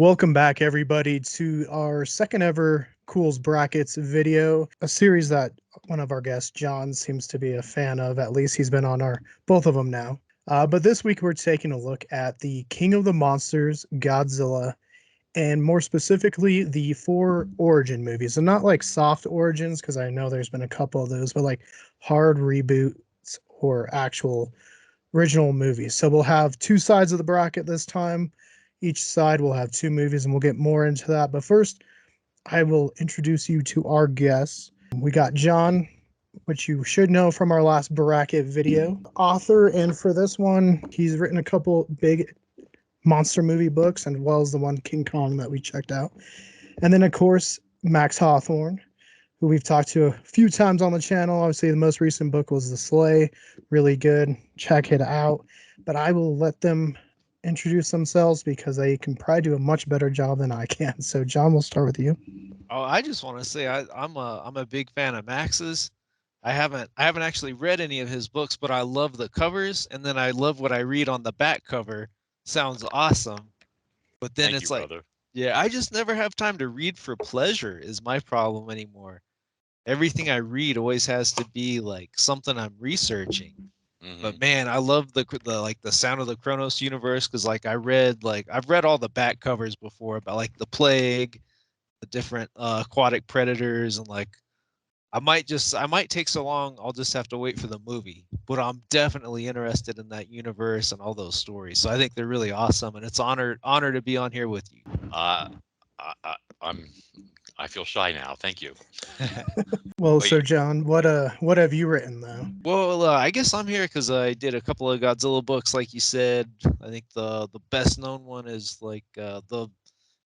Welcome back, everybody, to our second ever Cool's Brackets video, a series that one of our guests, John, seems to be a fan of. At least he's been on our both of them now. But this week we're taking a look at the King of the Monsters, Godzilla, and more specifically the four origin movies. And not like soft origins, because I know there's been a couple of those, but like hard reboots or actual original movies. So we'll have two sides of the bracket this time. Each side will have two movies, and we'll get more into that. But first, I will introduce you to our guests. We got John, which you should know from our last bracket video, author, and for this one, he's written a couple big monster movie books, and as well as the one King Kong that we checked out. And then, of course, Max Hawthorne, who we've talked to a few times on the channel. Obviously, the most recent book was The Sleigh. Really good. Check it out. But I will let them introduce themselves because they can probably do a much better job than I can. So, John, we'll start with you. Oh, I just want to say I'm a big fan of Max's. I haven't actually read any of his books, but I love the covers, and then I love what I read on the back cover. Sounds awesome. But then Thank you, it's like, brother. yeah, I just never have time to read for pleasure is my problem anymore. Everything I read always has to be like something I'm researching. Hmm. But man, I love the Sound of the Kronos universe because I've read all the back covers before about like the plague, the different aquatic predators, and like I might take so long I'll just have to wait for the movie. But I'm definitely interested in that universe and all those stories. So I think they're really awesome, and it's honor to be on here with you. Uh, I'm. I feel shy now. Thank you. Well, Wait, so John, what have you written though? Well, I guess I'm here because I did a couple of Godzilla books, like you said. I think the best known one is like the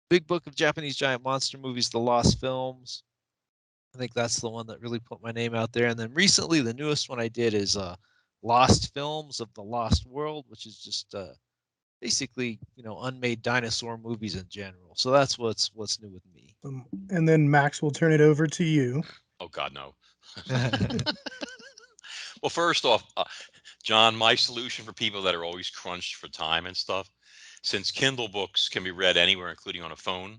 Big Book of Japanese Giant Monster Movies, The Lost Films. I think that's the one that really put my name out there. And then recently, the newest one I did is Lost Films of the Lost World, which is just basically unmade dinosaur movies in general. So that's what's new with me. And then Max will turn it over to you. oh God, no. Well, first off, John, my solution for people that are always crunched for time and stuff, since Kindle books can be read anywhere, including on a phone.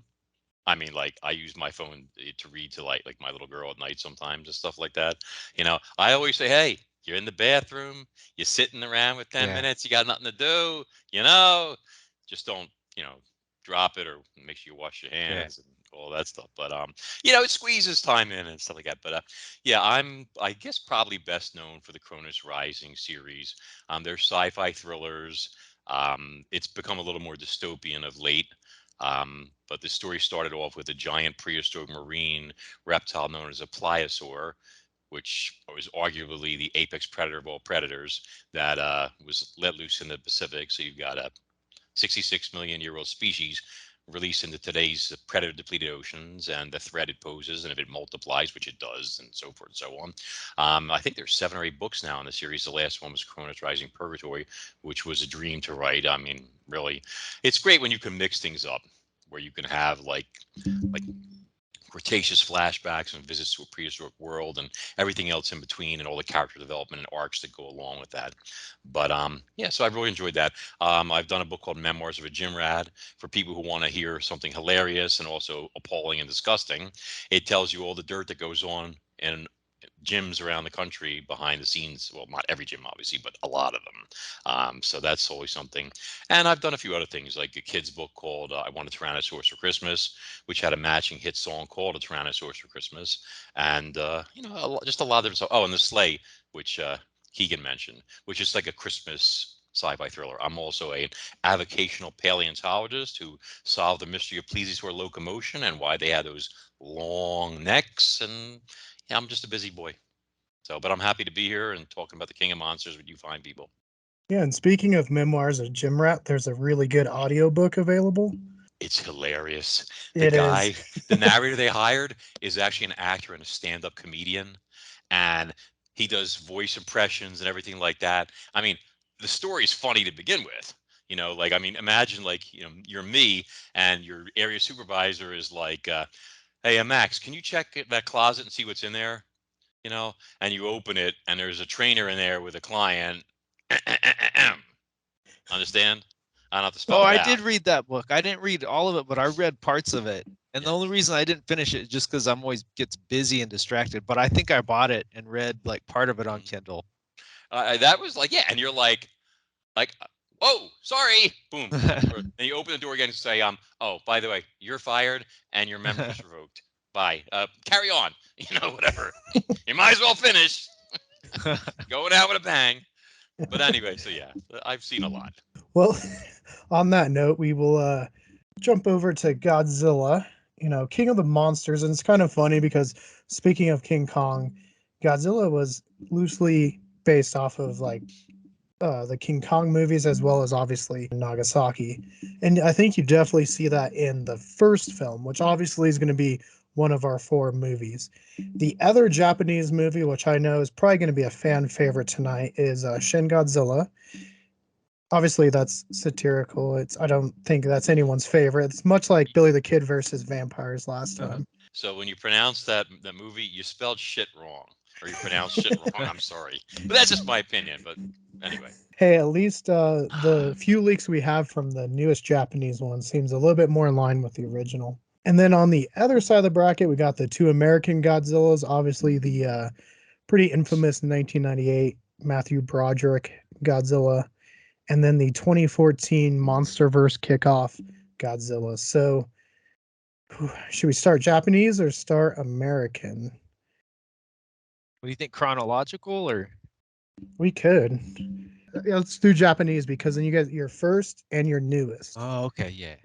I mean, like I use my phone to read to like my little girl at night sometimes and stuff like that. I always say, hey, you're in the bathroom, you're sitting around with 10 Yeah. minutes, you got nothing to do, you know, just don't, drop it or make sure you wash your Yeah. hands and all that stuff. But it squeezes time in and stuff like that. But yeah, I guess probably best known for the Cronus Rising series. They're sci-fi thrillers. It's become a little more dystopian of late. But the story started off with a giant prehistoric marine reptile known as a pliosaur, which was arguably the apex predator of all predators that was let loose in the Pacific. So you've got a 66 million-year-old species released into today's predator depleted oceans and the threat it poses, and if it multiplies, which it does, and so forth and so on. I think there's 7 or 8 books now in the series. The last one was Cronus Rising Purgatory, which was a dream to write. I mean, really, it's great when you can mix things up, where you can have like Cretaceous flashbacks and visits to a prehistoric world and everything else in between and all the character development and arcs that go along with that. But yeah, so I've really enjoyed that. I've done a book called Memoirs of a Gym Rat for people who want to hear something hilarious and also appalling and disgusting. It tells you all the dirt that goes on in gyms around the country behind the scenes. Well, not every gym, obviously, but a lot of them. So that's always something. And I've done a few other things, like a kid's book called I Want a Tyrannosaurus for Christmas, which had a matching hit song called A Tyrannosaurus for Christmas. And, just a lot of different stuff. Oh, and The Sleigh, which Keegan mentioned, which is like a Christmas sci-fi thriller. I'm also a avocational paleontologist who solved the mystery of plesiosaur locomotion and why they had those long necks. And yeah, I'm just a busy boy. So, but I'm happy to be here and talking about the King of Monsters with you fine people. Yeah, and speaking of memoirs of Jim Rat, there's a really good audiobook available. It's hilarious. The It is. guy, the narrator they hired is actually an actor and a stand-up comedian, and he does voice impressions and everything like that. I mean, the story is funny to begin with. Like I mean, imagine like you're me and your area supervisor is like, "Hey, Max, can you check that closet and see what's in there?" And you open it and there's a trainer in there with a client. Understand? I don't have to spell Oh, it I out. did read that book. I didn't read all of it, but I read parts of it. And the Yeah. only reason I didn't finish it is just because I'm always gets busy and distracted. But I think I bought it and read like part of it on Mhm. Kindle. That was like, yeah, and you're like, oh, sorry, boom, and you open the door again and say, oh, by the way, you're fired and your membership's revoked. Bye. Carry on. Whatever. You might as well finish. Going out with a bang. But anyway, so yeah, I've seen a lot. Well, on that note, we will jump over to Godzilla, King of the Monsters. And it's kind of funny because speaking of King Kong, Godzilla was loosely based off of like the King Kong movies as well as obviously Nagasaki. And I think you definitely see that in the first film, which obviously is going to be one of our four movies. The other Japanese movie, which I know is probably going to be a fan favorite tonight, is Shin Godzilla. Obviously, that's satirical. I don't think that's anyone's favorite. It's much like Billy the Kid versus vampires last time. So when you pronounce that movie, you spelled shit wrong, or you pronounced shit wrong. I'm sorry, but that's just my opinion. But anyway, Hey, at least the few leaks we have from the newest Japanese one seems a little bit more in line with the original. And then on the other side of the bracket, we got the two American Godzillas. Obviously, the pretty infamous 1998 Matthew Broderick Godzilla, and then the 2014 MonsterVerse kickoff Godzilla. So, should we start Japanese or start American? What do you think, chronological or? We could. Yeah, let's do Japanese because then you get your first and your newest. Oh, okay, yeah.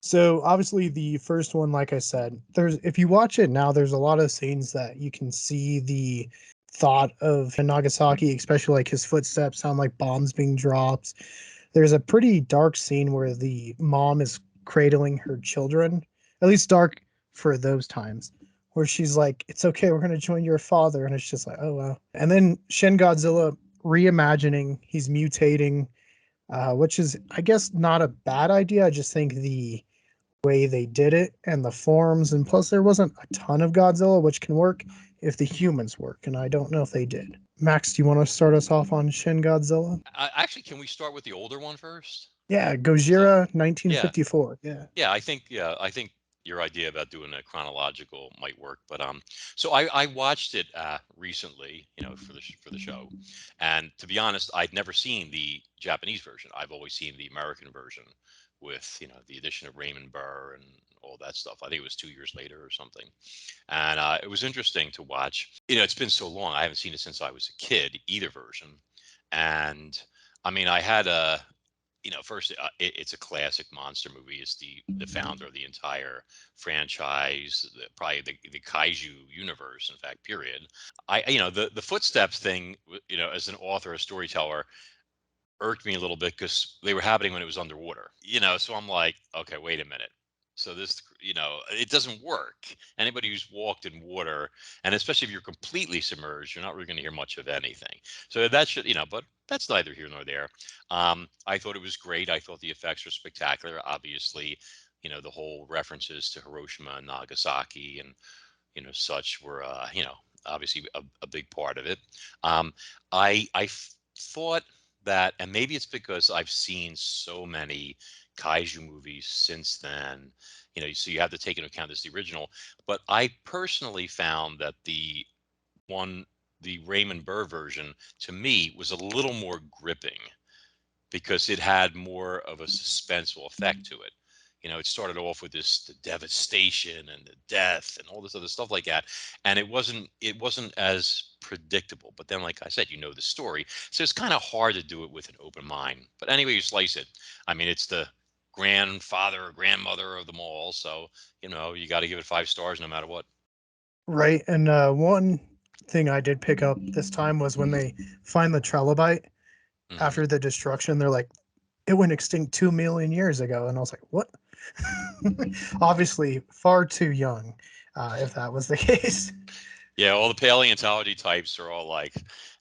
So obviously the first one, like I said, if you watch it now, there's a lot of scenes that you can see the thought of Nagasaki, especially like his footsteps sound like bombs being dropped. There's a pretty dark scene where the mom is cradling her children, at least dark for those times, where she's like, "It's okay, we're gonna join your father," and it's just like, oh wow. And then Shin Godzilla reimagining, he's mutating, which is, I guess, not a bad idea. I just think the way they did it and the forms, and plus there wasn't a ton of Godzilla, which can work if the humans work, and I don't know if they did. Max, do you want to start us off on Shin Godzilla? actually, can we start with the older one first? Yeah, So Gojira, yeah, 1954. Yeah. I think your idea about doing a chronological might work. But so I watched it recently, for the show, and to be honest, I'd never seen the Japanese version. I've always seen the American version with the addition of Raymond Burr and all that stuff. I think it was 2 years later or something, and it was interesting to watch. It's been so long. I haven't seen it since I was a kid, either version, and I mean, I had a first, it's a classic monster movie. It's the founder of the entire franchise, probably the Kaiju universe, in fact, period. The footsteps thing, as an author, a storyteller, irked me a little bit because they were happening when it was underwater. So I'm like, okay, wait a minute. So this, it doesn't work. Anybody who's walked in water, and especially if you're completely submerged, you're not really going to hear much of anything. So that should, but that's neither here nor there. I thought it was great. I thought the effects were spectacular. Obviously, the whole references to Hiroshima and Nagasaki and such were, obviously a big part of it. I thought that, and maybe it's because I've seen so many kaiju movies since then, so you have to take into account this the original. But I personally found that one, the Raymond Burr version, to me was a little more gripping because it had more of a suspenseful effect to it. It started off with the devastation and the death and all this other stuff like that, and it wasn't as predictable. But then, like I said, the story, so it's kind of hard to do it with an open mind. But anyway, you slice it. I mean, it's the grandfather or grandmother of them all, so you got to give it 5 stars no matter what. Right. And one thing I did pick up this time was when they find the trilobite Hmm. after the destruction, they're like, it went extinct 2 million years ago. And I was like, what? Obviously, far too young, if that was the case. Yeah, all the paleontology types are all like,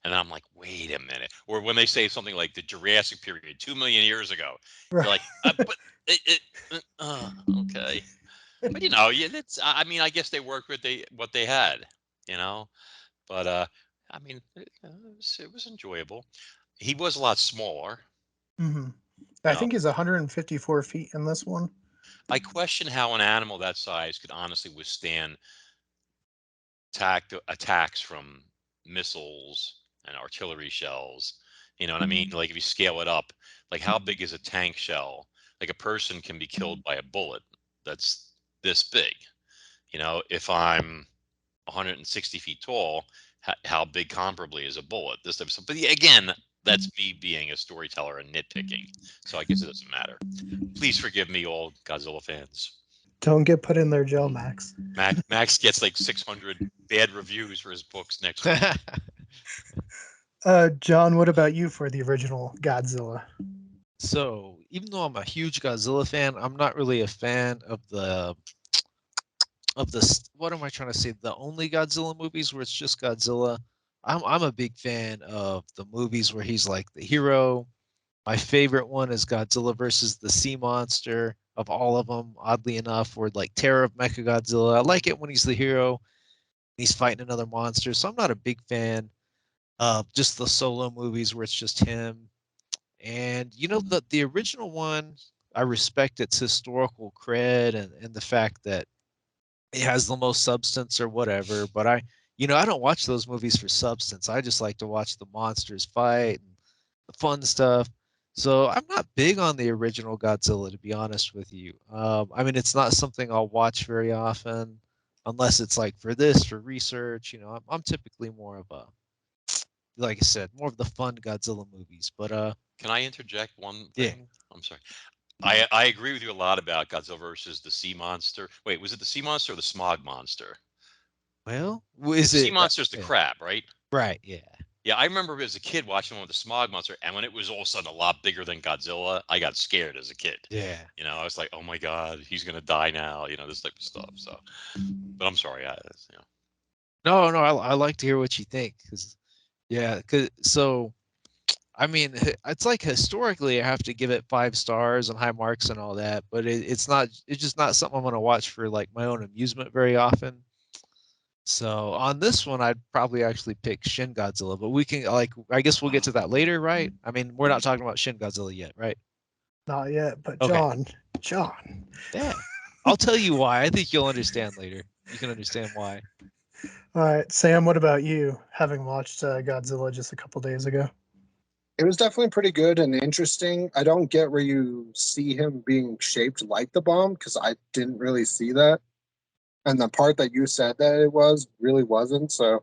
and I'm like, wait a minute. Or when they say something like the Jurassic period, 2 million years ago, you're Right. like, but okay. But yeah, I mean, I guess they worked with what they had, you know. But I mean, it was enjoyable. He was a lot smaller. Hmm. I think he's 154 feet in this one. I question how an animal that size could honestly withstand attacks from missiles and artillery shells. You know what I mean? Like if you scale it up, like how big is a tank shell? Like a person can be killed by a bullet that's this big. You know, if I'm 160 feet tall, how big comparably is a bullet? This type of stuff. But yeah, again, that's me being a storyteller and nitpicking. So I guess it doesn't matter. Please forgive me, all Godzilla fans. Don't get put in their jail, Max. Max gets like 600 bad reviews for his books next week. John, what about you for the original Godzilla? So, even though I'm a huge Godzilla fan, I'm not really a fan of what am I trying to say? The only Godzilla movies where it's just Godzilla. I'm a big fan of the movies where he's like the hero. My favorite one is Godzilla versus the Sea Monster of all of them, oddly enough, or like Terror of Mechagodzilla. I like it when he's the hero. He's fighting another monster. So I'm not a big fan of just the solo movies where it's just him. And you know, the original one, I respect its historical cred and the fact that it has the most substance or whatever. But I don't watch those movies for substance. I just like to watch the monsters fight and the fun stuff. So I'm not big on the original Godzilla, to be honest with you. I mean, it's not something I'll watch very often, unless it's like for research. I'm typically more of a, like I said, more of the fun Godzilla movies. But Can I interject one yeah. thing? I'm sorry. I agree with you a lot about Godzilla versus the sea monster. Wait, was it the sea monster or the smog monster? Well, The is sea it? monster's the Yeah. crab, right? Right. Yeah. Yeah, I remember as a kid watching one with the smog monster, and when it was all of a sudden a lot bigger than Godzilla, I got scared as a kid. Yeah. You know, I was like, "Oh my God, he's gonna die now." You know, this type of stuff. So, but I'm sorry. No, I like to hear what you think, because yeah, so I mean, it's like historically, I have to give it 5 stars and high marks and all that, but it's just not something I'm going to watch for like my own amusement very often. So on this one, I'd probably actually pick Shin Godzilla, but we can I guess we'll get to that later, right? I mean, we're not talking about Shin Godzilla yet, right? Not yet, but Okay. John. Yeah. I'll tell you why. I think you'll understand later. You can understand why. All right, Sam, what about you, having watched Godzilla just a couple days ago? It was definitely pretty good and interesting. I don't get where you see him being shaped like the bomb because I didn't really see that. And the part that you said that it was really wasn't. So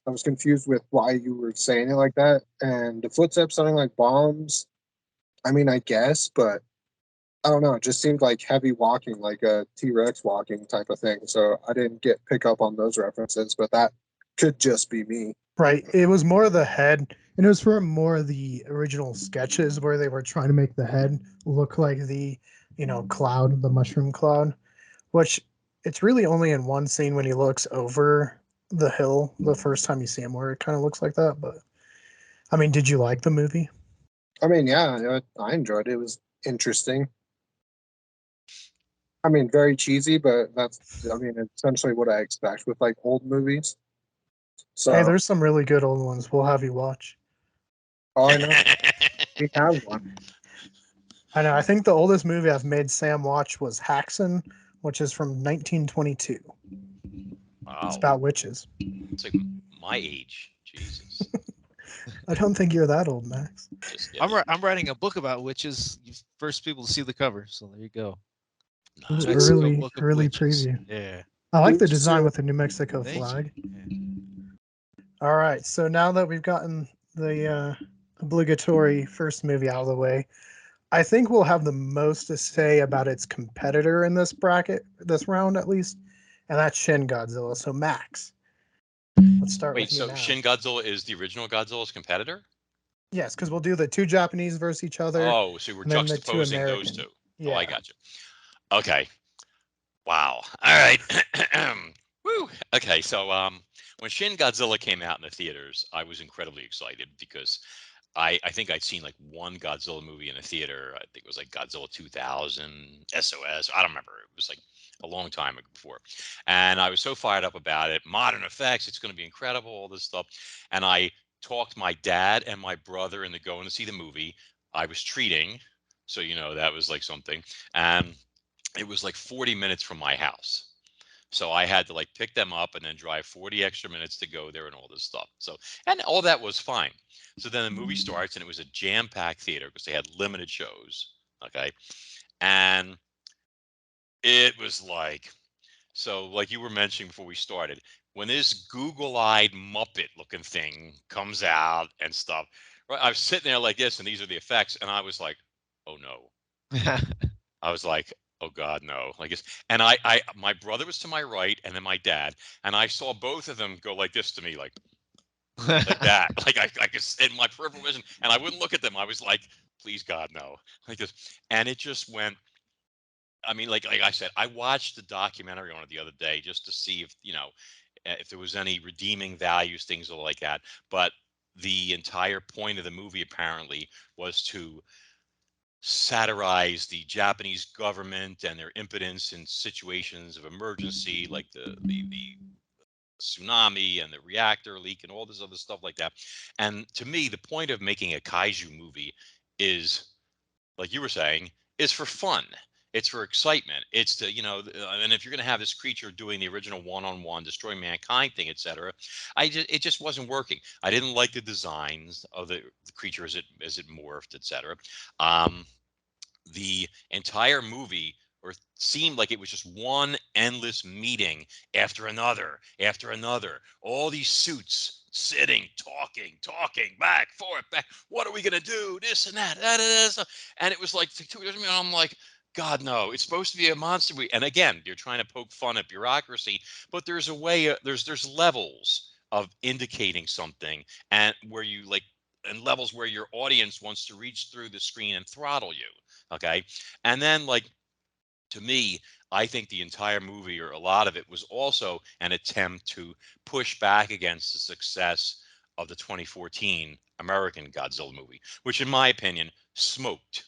I was confused with why you were saying it like that. And the footsteps sounding like bombs. I mean, I guess, but I don't know. It just seemed like heavy walking, like a T-Rex walking type of thing. So I didn't pick up on those references, but that could just be me. Right. It was more the head, and it was from more of the original sketches where they were trying to make the head look like the, cloud, the mushroom cloud, which it's really only in one scene when he looks over the hill the first time you see him where it kind of looks like that. But I mean, did you like the movie? I mean, yeah, I enjoyed it. It was interesting. I mean, very cheesy, but essentially what I expect with like old movies. So, Hey, there's some really good old ones. We'll have you watch. oh, I know he has one. I know. I think the oldest movie I've made Sam watch was Haxon, which is from 1922. Wow, It's about witches. it's like my age. Jesus. I don't think you're that old, Max. Just kidding. I'm writing a book about witches. First people to see the cover, so there you go. Nice. Mexico Book of Early Witches. preview. Yeah. I like the Oops, design so- with the New Mexico Thank flag. you. Yeah. All right, so now that we've gotten the obligatory first movie out of the way, I think we'll have the most to say about its competitor in this bracket, this round at least, and that's Shin Godzilla. So Max, let's start Wait, with you so now. Shin Godzilla is the original Godzilla's competitor? Yes, because we'll do the two Japanese versus each other. Oh, so we're and then the two juxtaposing those American. two. Yeah. Oh, I got you. Okay. Wow. All right. Woo. Okay. So when Shin Godzilla came out in the theaters, I was incredibly excited because I think I'd seen like one Godzilla movie in a theater. I think it was like Godzilla 2000, SOS. I don't remember. It was like a long time before. And I was so fired up about it. Modern effects. It's going to be incredible. All this stuff. And I talked my dad and my brother into going to see the movie. I was treating. So, that was like something. And it was like 40 minutes from my house. So I had to like pick them up and then drive 40 extra minutes to go there and all this stuff. So, and all that was fine. So then the movie starts and it was a jam-packed theater because they had limited shows. Okay. And it was like, so like you were mentioning before we started, when this Google-eyed Muppet looking thing comes out and stuff, right? I was sitting there like this and these are the effects. And I was like, oh no. I was like, oh God, no. Like it's, and my brother was to my right and then my dad, and I saw both of them go like this to me, like that. Like I could in my peripheral vision, and I wouldn't look at them. I was like, please God, no. Like this. And it just went, I mean, like I said, I watched the documentary on it the other day just to see if, if there was any redeeming values, things like that. But the entire point of the movie apparently was to satirize the Japanese government and their impotence in situations of emergency, like the tsunami and the reactor leak and all this other stuff like that. And to me, the point of making a kaiju movie is, like you were saying, is for fun. It's for excitement. It's to, and if you're going to have this creature doing the original one-on-one destroy mankind thing, etc., it just wasn't working. I didn't like the designs of the creature as it morphed, etc. The entire movie or seemed like it was just one endless meeting after another, all these suits sitting, talking back forth back, what are we going to do, this and that, and it was like 2 years ago, I'm like, God, no, it's supposed to be a monster movie. And again, you're trying to poke fun at bureaucracy, but there's a way, there's levels of indicating something, and where you like, and levels where your audience wants to reach through the screen and throttle you. Okay. And then, like, to me, I think the entire movie, or a lot of it, was also an attempt to push back against the success of the 2014 American Godzilla movie, which, in my opinion, smoked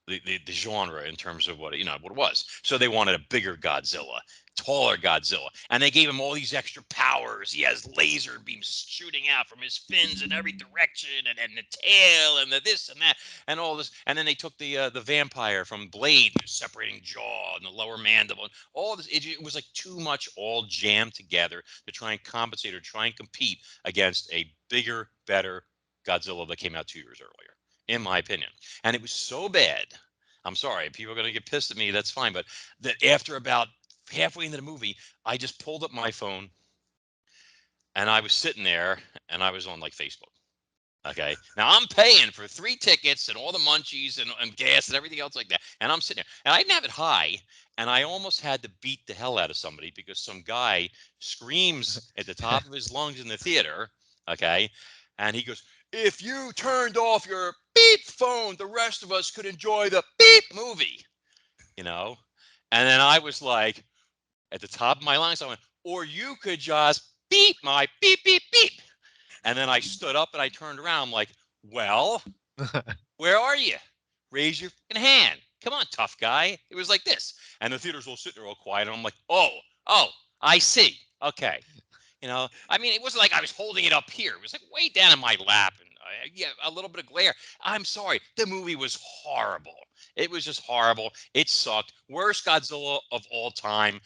the genre in terms of what it was. So they wanted a bigger Godzilla, taller Godzilla, and they gave him all these extra powers. He has laser beams shooting out from his fins in every direction, and the tail, and the this and that, and all this. And then they took the vampire from Blade, separating jaw and the lower mandible, and all this. It was like too much all jammed together to try and compensate or try and compete against a bigger, better Godzilla that came out 2 years earlier, in my opinion. And it was so bad. I'm sorry, people are going to get pissed at me. That's fine. But that after about halfway into the movie, I just pulled up my phone and I was sitting there and I was on like Facebook. Okay. Now I'm paying for 3 tickets and all the munchies and gas and everything else like that. And I'm sitting there and I didn't have it high. And I almost had to beat the hell out of somebody because some guy screams at the top of his lungs in the theater. Okay. And he goes, if you turned off your beep phone, the rest of us could enjoy the beep movie, you know? And then I was like, at the top of my lungs, I went, or you could just beep my beep, beep, beep. And then I stood up and I turned around. I'm like, well, where are you? Raise your fucking hand. Come on, tough guy. It was like this. And the theater's all sitting there all quiet. And I'm like, oh, I see. Okay. I mean, it wasn't like I was holding it up here. It was like way down in my lap and yeah, a little bit of glare. I'm sorry. The movie was horrible. It was just horrible. It sucked. Worst Godzilla of all time.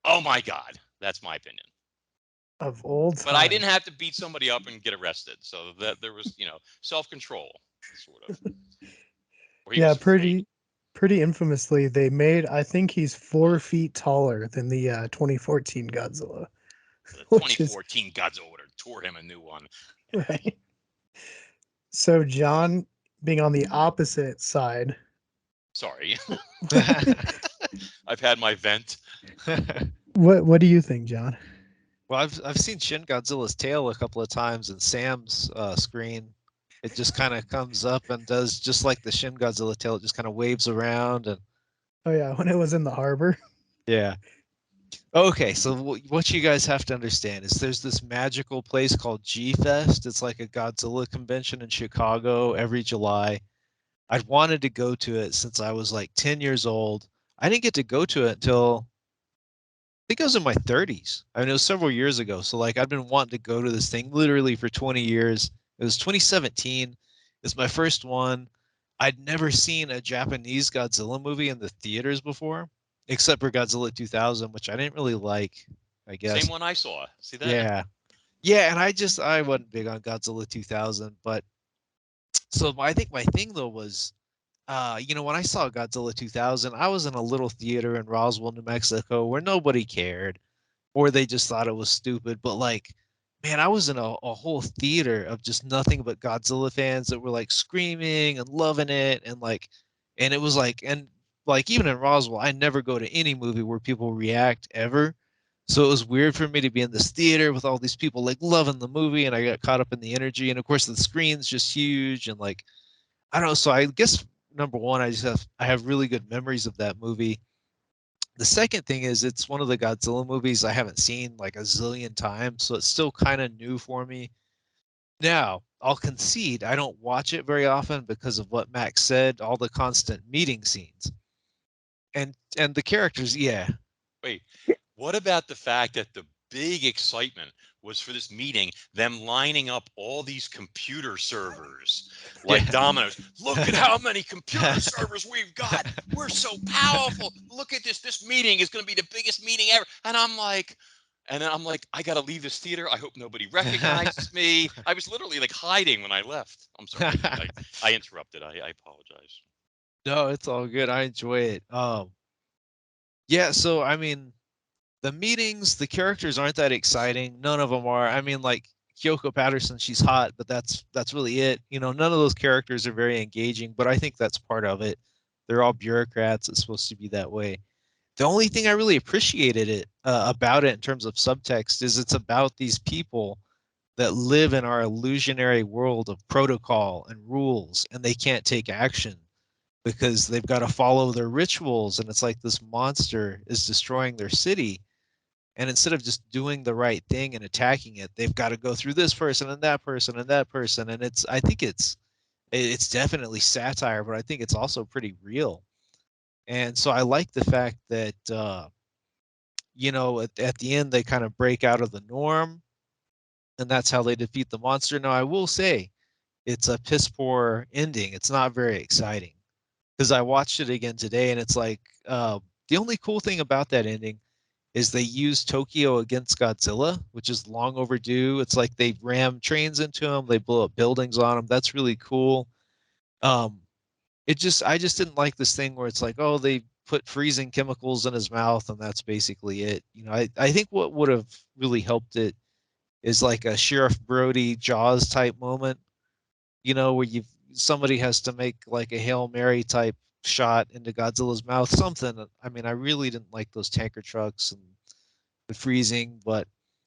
Oh my God. That's my opinion. Of old time. But I didn't have to beat somebody up and get arrested. So that there was, self-control, sort of. Yeah, pretty infamously, they made, I think he's 4 feet taller than the 2014 Godzilla. The 2014 Godzilla would have tore him a new one. Right. So John, being on the opposite side. Sorry. I've had my vent. What do you think, John? Well, I've seen Shin Godzilla's tail a couple of times in Sam's screen. It just kind of comes up and does just like the Shin Godzilla tail. It just kind of waves around and. Oh yeah, when it was in the harbor. Yeah. Okay, so what you guys have to understand is there's this magical place called Gfest. It's like a Godzilla convention in Chicago every July. I'd wanted to go to it since I was like 10 years old. I didn't get to go to it until I think I was in my 30s. I mean, it was several years ago. So like I've been wanting to go to this thing literally for 20 years. It was 2017. It's my first one. I'd never seen a Japanese Godzilla movie in the theaters before, except for Godzilla 2000, which I didn't really like, I guess. Same one I saw. See that? Yeah. Yeah, and I wasn't big on Godzilla 2000, but so I think my thing though was when I saw Godzilla 2000, I was in a little theater in Roswell, New Mexico, where nobody cared, or they just thought it was stupid. But like, man, I was in a whole theater of just nothing but Godzilla fans that were like screaming and loving it, and it was like even in Roswell, I never go to any movie where people react ever. So it was weird for me to be in this theater with all these people like loving the movie, and I got caught up in the energy. And of course, the screen's just huge, and like I don't know. So I guess number one, I have really good memories of that movie. The second thing is it's one of the Godzilla movies I haven't seen like a zillion times, so it's still kind of new for me. Now, I'll concede I don't watch it very often because of what Max said, all the constant meeting scenes. And the characters, yeah. Wait, what about the fact that the big excitement was for this meeting, them lining up all these computer servers like Yeah. dominoes? Look at how many computer servers we've got. We're so powerful. Look at this. This meeting is going to be the biggest meeting ever. And then I'm like, I got to leave this theater. I hope nobody recognizes me. I was literally like hiding when I left. I'm sorry. I interrupted. I apologize. No, it's all good. I enjoy it. Yeah, so I mean, the meetings, the characters aren't that exciting. None of them are. I mean, like Kyoko Patterson, she's hot, but that's really it. None of those characters are very engaging, but I think that's part of it. They're all bureaucrats. It's supposed to be that way. The only thing I really appreciated about it in terms of subtext is it's about these people that live in our illusionary world of protocol and rules, and they can't take action because they've got to follow their rituals, and it's like this monster is destroying their city, and instead of just doing the right thing and attacking it, they've got to go through this person and that person and that person. And I think it's definitely satire, but I think it's also pretty real. And so I like the fact that at the end they kind of break out of the norm, and that's how they defeat the monster. Now I will say it's a piss poor ending. It's not very exciting because I watched it again today, and it's like the only cool thing about that ending is they use Tokyo against Godzilla, which is long overdue. It's like they ram trains into him, they blow up buildings on him. That's really cool. Um, I just didn't like this thing where it's like, oh, they put freezing chemicals in his mouth and that's basically it. I think what would have really helped it is like a Sheriff Brody Jaws type moment, where somebody has to make like a Hail Mary type shot into Godzilla's mouth, something. I mean, I really didn't like those tanker trucks and the freezing, but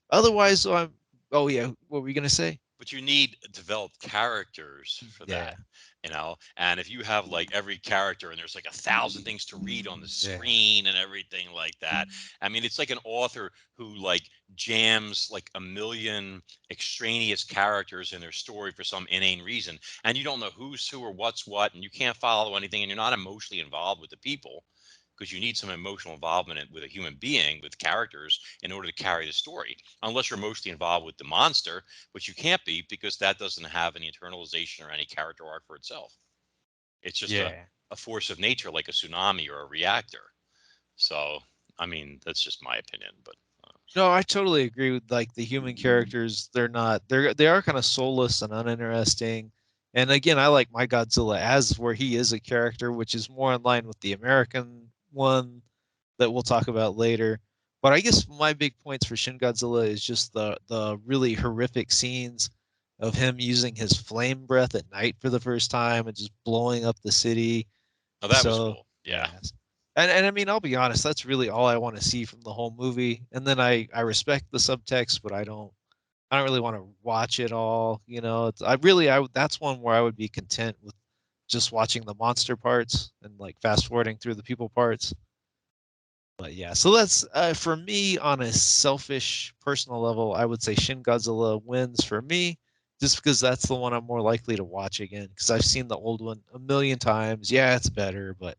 otherwise, so oh yeah, what were you gonna say? But you need developed characters for Yeah. that, and if you have like every character and there's like 1,000 things to read on the screen and everything like that, I mean, it's like an author who like jams like a million extraneous characters in their story for some inane reason, and you don't know who's who or what's what, and you can't follow anything, and you're not emotionally involved with the people, because you need some emotional involvement with a human being, with characters, in order to carry the story, unless you're emotionally involved with the monster, which you can't be because that doesn't have any internalization or any character arc for itself. It's just Yeah. a force of nature, like a tsunami or a reactor. So, I mean, that's just my opinion, but No, I totally agree with like the human characters. They are kind of soulless and uninteresting. And again, I like my Godzilla as where he is a character, which is more in line with the American one that we'll talk about later. But I guess my big points for Shin Godzilla is just the really horrific scenes of him using his flame breath at night for the first time and just blowing up the city. oh, that was So cool. Yeah. and I mean, I'll be honest, that's really all I want to see from the whole movie. And then I respect the subtext, but I don't really want to watch it all. That's one where I would be content with just watching the monster parts and like fast forwarding through the people parts. But yeah, so that's for me on a selfish personal level, I would say Shin Godzilla wins for me, just because that's the one I'm more likely to watch again because I've seen the old one a million times. Yeah, it's better, but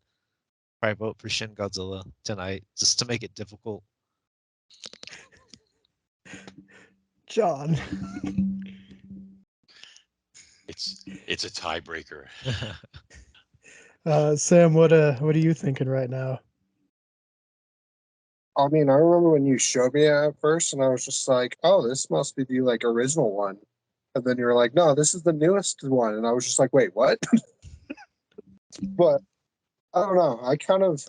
probably vote for Shin Godzilla tonight just to make it difficult. John. It's a tiebreaker. Sam, what are you thinking right now? I mean, I remember when you showed me it at first, and I was just like, "Oh, this must be the like original one." And then you were like, "No, this is the newest one," and I was just like, "Wait, what?" But I don't know. I kind of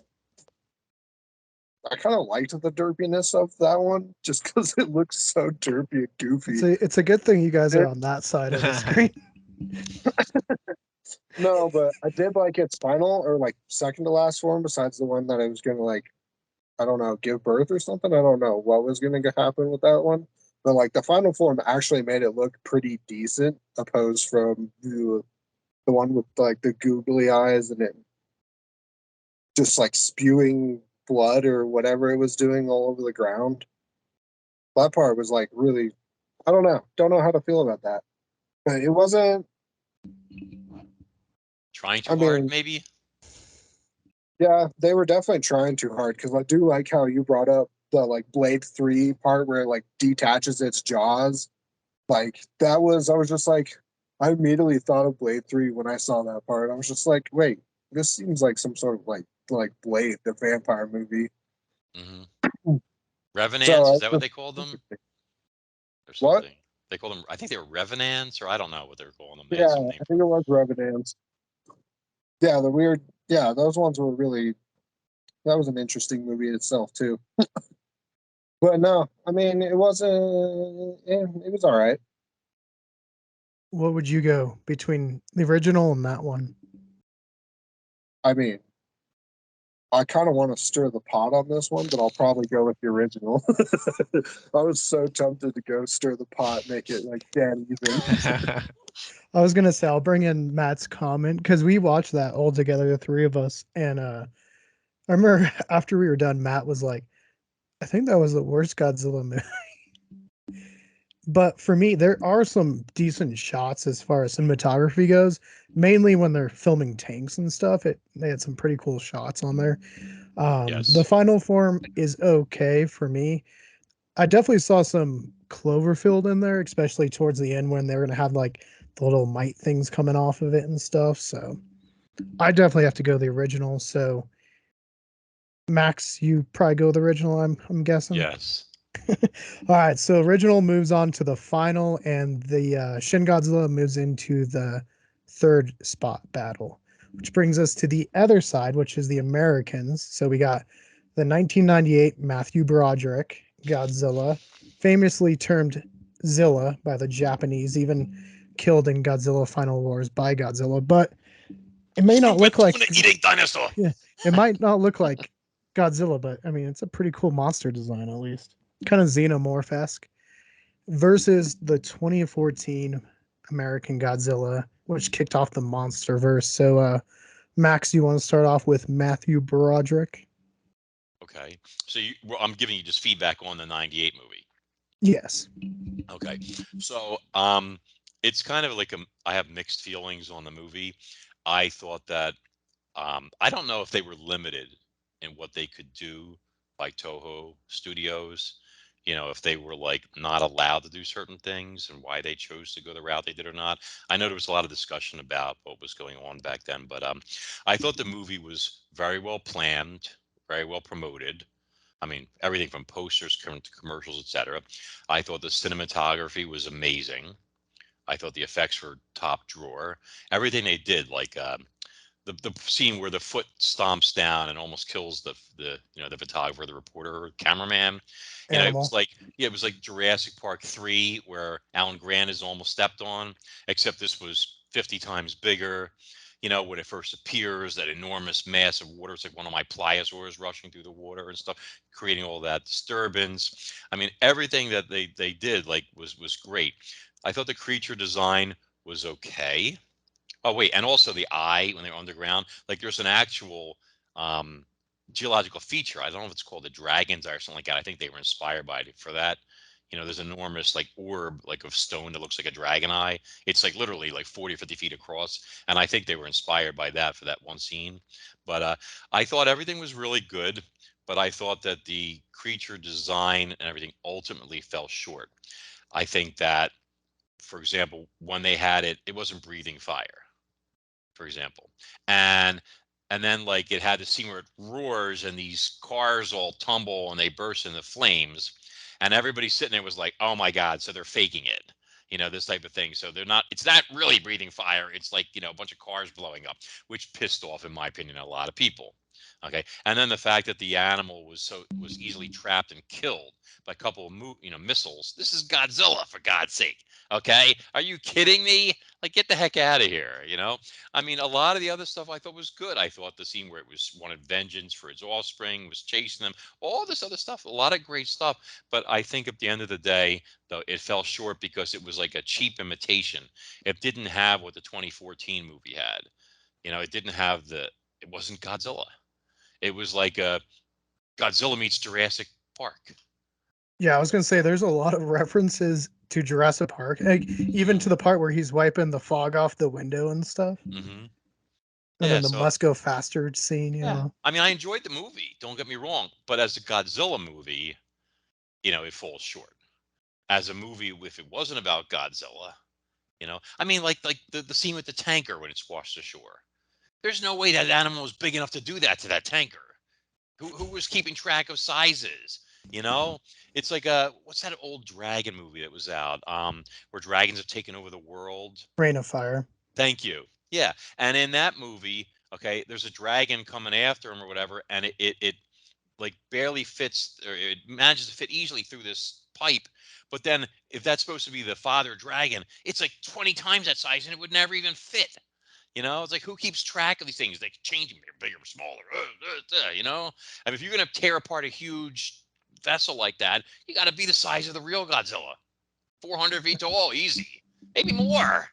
liked the derpiness of that one, just because it looks so derpy and goofy. It's a good thing you guys are It- on that side of the screen. no, but I did like its final or like second to last form, besides the one that I was gonna like, I don't know, give birth or something. I don't know what was gonna happen with that one. But like the final form actually made it look pretty decent, opposed from the one with like the googly eyes and it just like spewing blood or whatever it was doing all over the ground. That part was like really, I don't know how to feel about that. But it wasn't. Trying I too hard, mean, maybe. yeah, they were definitely trying too hard because I do like how you brought up the like Blade 3 part where it like detaches its jaws. Like that was, I was just like, I immediately thought of Blade 3 when I saw that part. I was just like, wait, this seems like some sort of like Blade, the vampire movie. Hmm. So Revenants, is that what they called them, or what? something? They called them. I think they were revenants, or I don't know what they were calling them. They had Yeah, some name I for think them. it was Revenants. Yeah, the weird. Yeah, those ones were really. That was an interesting movie itself too. But no, I mean, it wasn't. It was all right. What would you go between the original and that one? I mean, I kind of want to stir the pot on this one, but I'll probably go with the original. I was so tempted to go stir the pot, make it like dead even. I was gonna say I'll bring in Matt's comment because we watched that all together, the three of us, and I remember after we were done, Matt was like, "I think that was the worst Godzilla movie." But for me, there are some decent shots as far as cinematography goes. Mainly when they're filming tanks and stuff, they had some pretty cool shots on there. The Yes. final form is okay for me. I definitely saw some Cloverfield in there, especially towards the end when they were gonna have like the little mite things coming off of it and stuff. So I definitely have to go the original. So Max, you probably go the original. I'm guessing. Yes. All right, so original moves on to the final, and the Shin Godzilla moves into the third spot battle, which brings us to the other side, which is the Americans. So we got the 1998 Matthew Broderick Godzilla, famously termed Zilla by the Japanese, even killed in Godzilla Final Wars by Godzilla. But it may not Stupid look like, tuna-eating dinosaur. yeah, it might not look like Godzilla, but I mean, it's a pretty cool monster design at least, kind of xenomorph-esque, versus the 2014 American Godzilla, which kicked off the monster verse. So Max, you want to start off with Matthew Broderick? Okay. So well, I'm giving you just feedback on the '98 movie. Yes. Okay. So it's kind of like I have mixed feelings on the movie. I thought that I don't know if they were limited in what they could do by Toho Studios. You know, if they were like not allowed to do certain things and why they chose to go the route they did or not. I know there was a lot of discussion about what was going on back then, but I thought the movie was very well planned, very well promoted. I mean, everything from posters to commercials, etc. I thought the cinematography was amazing. I thought the effects were top drawer. Everything they did, like the scene where the foot stomps down and almost kills the the photographer, the reporter, cameraman. You know, it was Animal. like it was like Jurassic Park 3 where Alan Grant is almost stepped on, except this was 50 times bigger. You know, when it first appears, that enormous mass of water, it's like one of my pliosaurs rushing through the water and stuff, creating all that disturbance. I mean, everything that they did like was great. I thought the creature design was okay. Oh wait, and also the eye when they're underground. Like there's an actual um, geological feature. I don't know if it's called the dragon's eye or something like that. I think they were inspired by it for that. You know, there's an enormous like orb like of stone that looks like a dragon eye. It's like literally like 40 or 50 feet across. And I think they were inspired by that for that one scene. But I thought everything was really good. But I thought that the creature design and everything ultimately fell short. I think that, for example, when they had it, it wasn't breathing fire, for example. And and then like it had the scene where it roars and these cars all tumble and they burst into flames, and everybody sitting there was like, oh my god, so they're faking it, this type of thing. So they're not, it's not really breathing fire, it's like, a bunch of cars blowing up, which pissed off, in my opinion, a lot of people. Okay, and then the fact that the animal was easily trapped and killed by a couple of missiles. This is Godzilla, for God's sake. Okay, are you kidding me? Like, get the heck out of here. I mean, a lot of the other stuff I thought was good. I thought the scene where it was wanted vengeance for its offspring, was chasing them, all this other stuff, a lot of great stuff. But I think at the end of the day, though, it fell short because it was like a cheap imitation. It didn't have what the 2014 movie had. It didn't have it wasn't Godzilla. It was like a Godzilla meets Jurassic Park. Yeah, I was gonna say there's a lot of references to Jurassic Park, like, even to the part where he's wiping the fog off the window and stuff. Mm-hmm. And Yeah, then the so must go faster scene, yeah, I mean, I enjoyed the movie. Don't get me wrong, but as a Godzilla movie, it falls short. As a movie, if it wasn't about Godzilla, I mean, like the scene with the tanker when it's washed ashore. There's no way that animal was big enough to do that to that tanker. Who was keeping track of sizes? It's like what's that old dragon movie that was out? Where dragons have taken over the world. Rain of Fire. Thank you. Yeah, and in that movie, okay, there's a dragon coming after him or whatever, and it like barely fits, or it manages to fit easily through this pipe. But then, if that's supposed to be the father dragon, it's like 20 times that size, and it would never even fit. It's like, who keeps track of these things? They change them, they're bigger, smaller. I mean, if you're gonna tear apart a huge vessel like that, you got to be the size of the real Godzilla, 400 feet tall, easy, maybe more.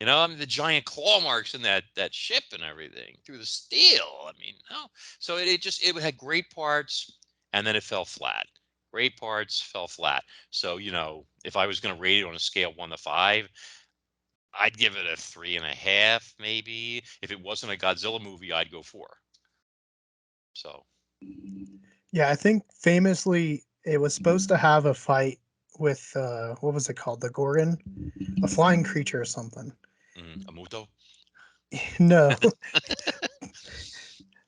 I mean, the giant claw marks in that ship and everything through the steel. I mean, no. So it had great parts, and then it fell flat. Great parts, fell flat. So if I was going to rate it on a scale 1 to 5, I'd give it a 3.5, maybe. If it wasn't a Godzilla movie, I'd go 4. So. Yeah, I think famously it was supposed to have a fight with what was it called? The Gorgon, a flying creature or something. A Muto? No.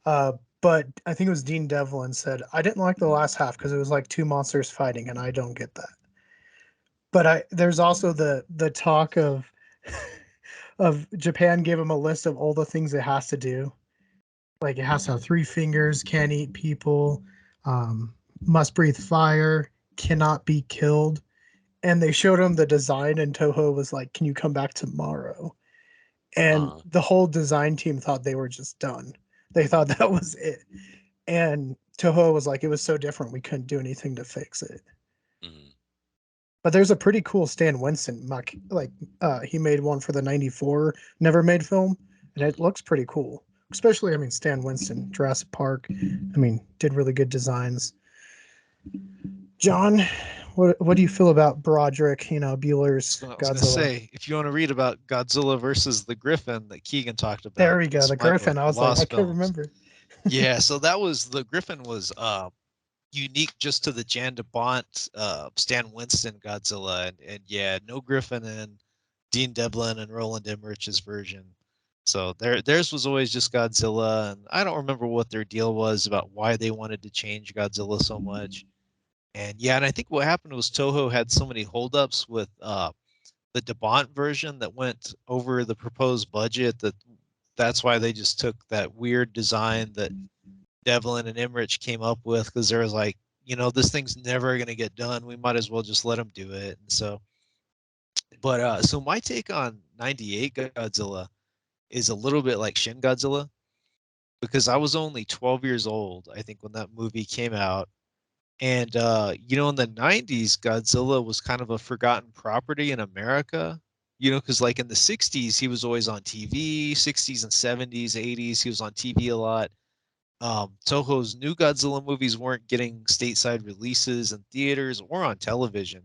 But I think it was Dean Devlin said, I didn't like the last half because it was like two monsters fighting, and I don't get that. But there's also the talk of of Japan gave him a list of all the things it has to do. Like, it has to have 3 fingers, can't eat people, must breathe fire, cannot be killed. And they showed him the design, and Toho was like, can you come back tomorrow? And the whole design team thought they were just done. They thought that was it. And Toho was like, it was so different, we couldn't do anything to fix it. Mm-hmm. But there's a pretty cool Stan Winston, he made one for the 94 Never Made film, and it looks pretty cool. Especially, I mean, Stan Winston, Jurassic Park, I mean, did really good designs. John, what do you feel about Broderick, Bueller's I was Godzilla? gonna say, if you want to read about Godzilla versus the Griffin that Keegan talked about. There we go, the Griffin. I was like, I couldn't remember. Yeah, so the Griffin was unique just to the Jan de Bont, Stan Winston Godzilla, and yeah, no Griffin in Dean Devlin and Roland Emmerich's version. So theirs was always just Godzilla, and I don't remember what their deal was about why they wanted to change Godzilla so much. And yeah, and I think what happened was Toho had so many holdups with the de Bont version that went over the proposed budget that's why they just took that weird design that Devlin and Emmerich came up with, because there was like, this thing's never going to get done. We might as well just let them do it. And so, but so my take on 98 Godzilla is a little bit like Shin Godzilla, because I was only 12 years old, I think, when that movie came out. And, in the 90s, Godzilla was kind of a forgotten property in America, because like in the 60s, he was always on TV, 60s and 70s, 80s, he was on TV a lot. Toho's new Godzilla movies weren't getting stateside releases in theaters or on television.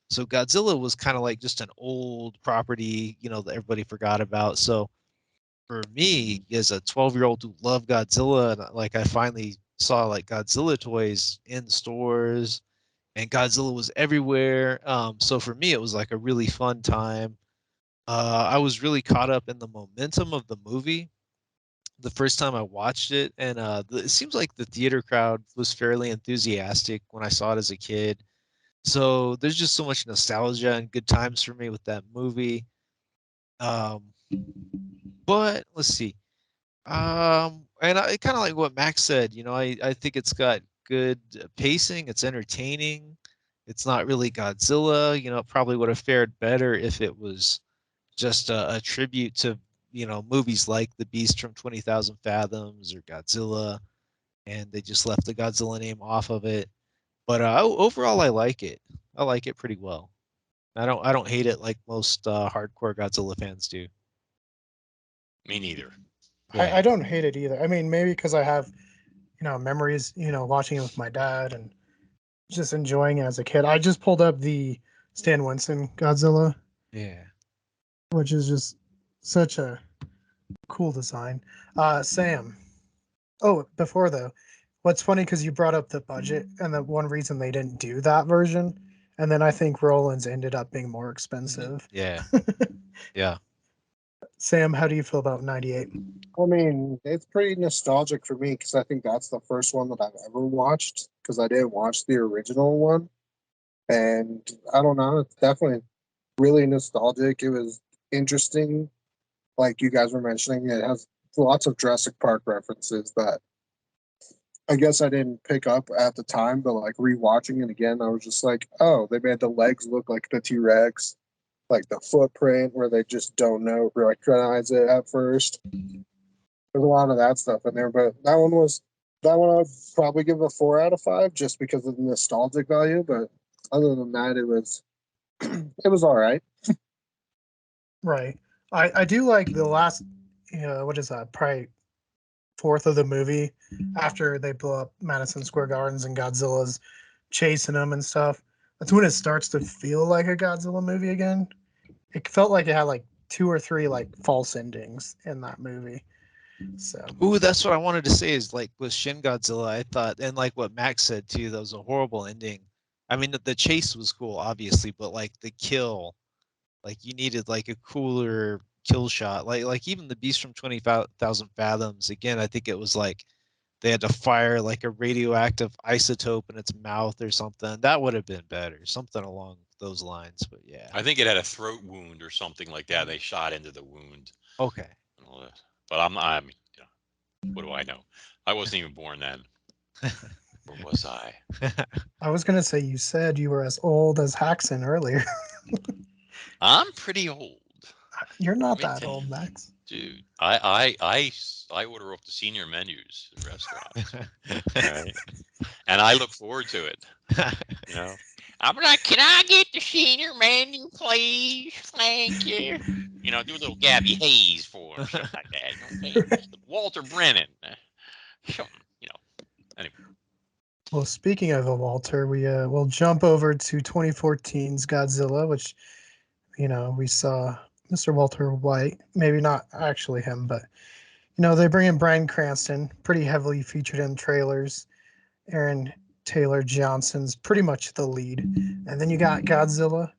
So Godzilla was kind of like just an old property, that everybody forgot about. So for me, as a 12-year-old who loved Godzilla, and like I finally saw like Godzilla toys in stores, and Godzilla was everywhere. So for me, it was like a really fun time. I was really caught up in the momentum of the movie. the first time I watched it, and it seems like the theater crowd was fairly enthusiastic when I saw it as a kid. So there's just so much nostalgia and good times for me with that movie. Um, but let's see. And I kind of like what Max said. I think it's got good pacing. It's entertaining. It's not really Godzilla. It probably would have fared better if it was just a tribute to movies like The Beast from 20,000 Fathoms or Godzilla, and they just left the Godzilla name off of it. But overall, I like it. I like it pretty well. I don't hate it like most hardcore Godzilla fans do. Me neither. I don't hate it either. I mean, maybe because I have, memories, watching it with my dad and just enjoying it as a kid. I just pulled up the Stan Winston Godzilla, Yeah. which is just such a cool design. Sam. Oh, before though, what's funny because you brought up the budget and the one reason they didn't do that version, and then I think Roland's ended up being more expensive. Yeah. Yeah. Sam, how do you feel about 98? I mean, it's pretty nostalgic for me because I think that's the first one that I've ever watched because I didn't watch the original one. And I don't know, it's definitely really nostalgic. It was interesting. Like you guys were mentioning, it has lots of Jurassic Park references that I guess I didn't pick up at the time, but like rewatching it again, I was just like, oh, they made the legs look like the T Rex, like the footprint where they just don't know recognize it at first. There's a lot of that stuff in there, but that one I'd probably give a 4 out of 5 just because of the nostalgic value. But other than that, it was all right. Right. I do like the last, what is that? Probably fourth of the movie after they blow up Madison Square Gardens and Godzilla's chasing them and stuff. That's when it starts to feel like a Godzilla movie again. It felt like it had like 2 or 3 like false endings in that movie. So Ooh, that's what I wanted to say is like with Shin Godzilla, I thought, and like what Max said too, that was a horrible ending. I mean, the chase was cool, obviously, but like the kill, like you needed like a cooler kill shot. Like even the Beast from 20,000 Fathoms, again, I think it was like they had to fire like a radioactive isotope in its mouth or something. That would have been better, something along those lines. But yeah, I think it had a throat wound or something like that. They shot into the wound okay. and all that. But I mean, what do I know? I wasn't even born then. Or was I? I was gonna say you said you were as old as Haxon earlier. I'm pretty old. You're not Let me that tell old, you, Max. dude. I order off the senior menus at restaurants. All right, and I look forward to it. You know, I'm like, can I get the senior menu, please? Thank you. Do a little Gabby Hayes for him, something like that. Okay, Walter Brennan, something. Anyway, Well, speaking of a Walter, we'll jump over to 2014's Godzilla, which we saw Mr. Walter White. Maybe not actually him, but they bring in Bryan Cranston, pretty heavily featured in trailers. Aaron Taylor Johnson's pretty much the lead, and then you got Godzilla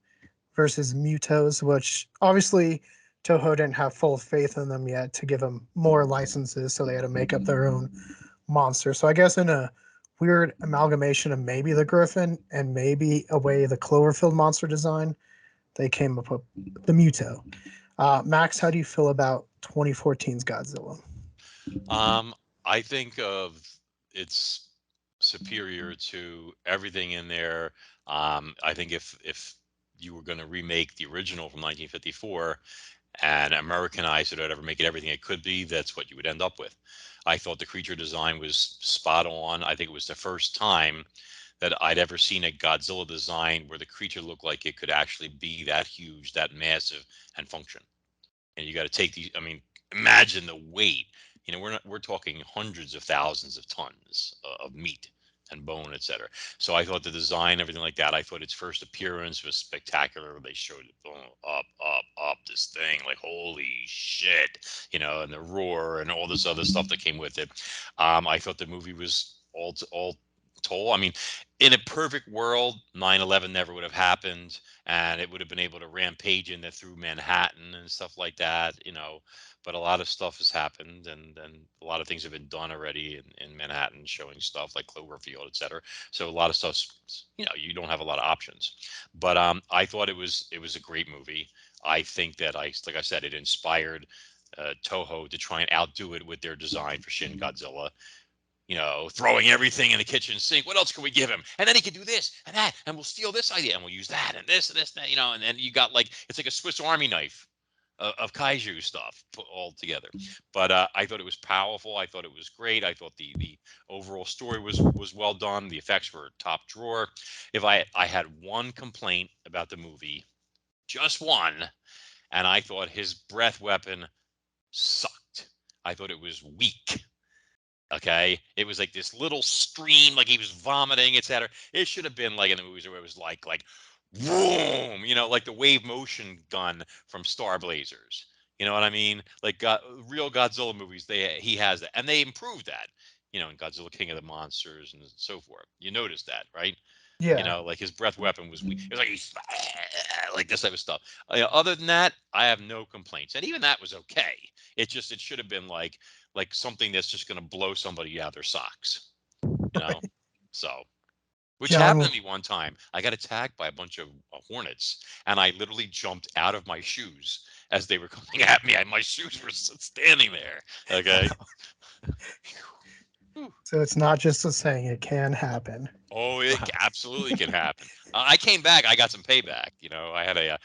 versus Mutos, which obviously Toho didn't have full faith in them yet to give them more licenses, so they had to make up their own monster. So I guess in a weird amalgamation of maybe the Griffin and maybe a way the Cloverfield monster design, they came up with the Muto. Max, how do you feel about 2014's Godzilla? I think of it's superior to everything in there. I think if you were going to remake the original from 1954 and Americanize it or whatever, make it everything it could be, that's what you would end up with. I thought the creature design was spot on. I think it was the first time that I'd ever seen a Godzilla design where the creature looked like it could actually be that huge, that massive, and function. And you got to take these. I mean, imagine the weight. We're talking hundreds of thousands of tons of meat and bone, etc. So I thought the design, everything like that. I thought its first appearance was spectacular. They showed it going up this thing, like holy shit, and the roar and all this other stuff that came with it. I thought the movie was all toll. I mean, in a perfect world, 9/11 never would have happened, and it would have been able to rampage in there through Manhattan and stuff like that, you know. But a lot of stuff has happened, and a lot of things have been done already in Manhattan, showing stuff like Cloverfield, et cetera. So a lot of stuff's, you know, you don't have a lot of options. But I thought it was a great movie. I think that like I said, it inspired Toho to try and outdo it with their design for Shin Godzilla. You know, throwing everything in the kitchen sink. What else can we give him? And then he can do this and that, and we'll steal this idea, and we'll use that and this and this and that, you know. And then you got like it's like a Swiss Army knife of kaiju stuff put all together. But I thought it was powerful. I thought it was great. I thought the overall story was well done. The effects were top drawer. If I had one complaint about the movie, just one, and I thought his breath weapon sucked. I thought it was weak. Okay, it was like this little stream, like he was vomiting, etc. It should have been like in the movies where it was like, boom, you know, like the wave motion gun from Star Blazers. You know what I mean? Like real Godzilla movies, he has that, and they improved that. You know, in Godzilla King of the Monsters and so forth. You noticed that, right? You Yeah. know, like his breath weapon was weak. It was like like this type of stuff. Other than that, I have no complaints, and even that was okay. It should have been like something that's just going to blow somebody out of their socks, you know. So, which happened John, to me one time. I got attacked by a bunch of hornets, and I literally jumped out of my shoes as they were coming at me. My shoes were standing there. Okay. so it's not just a saying, it can happen. Oh, it absolutely can happen. I came back. I got some payback. You know, I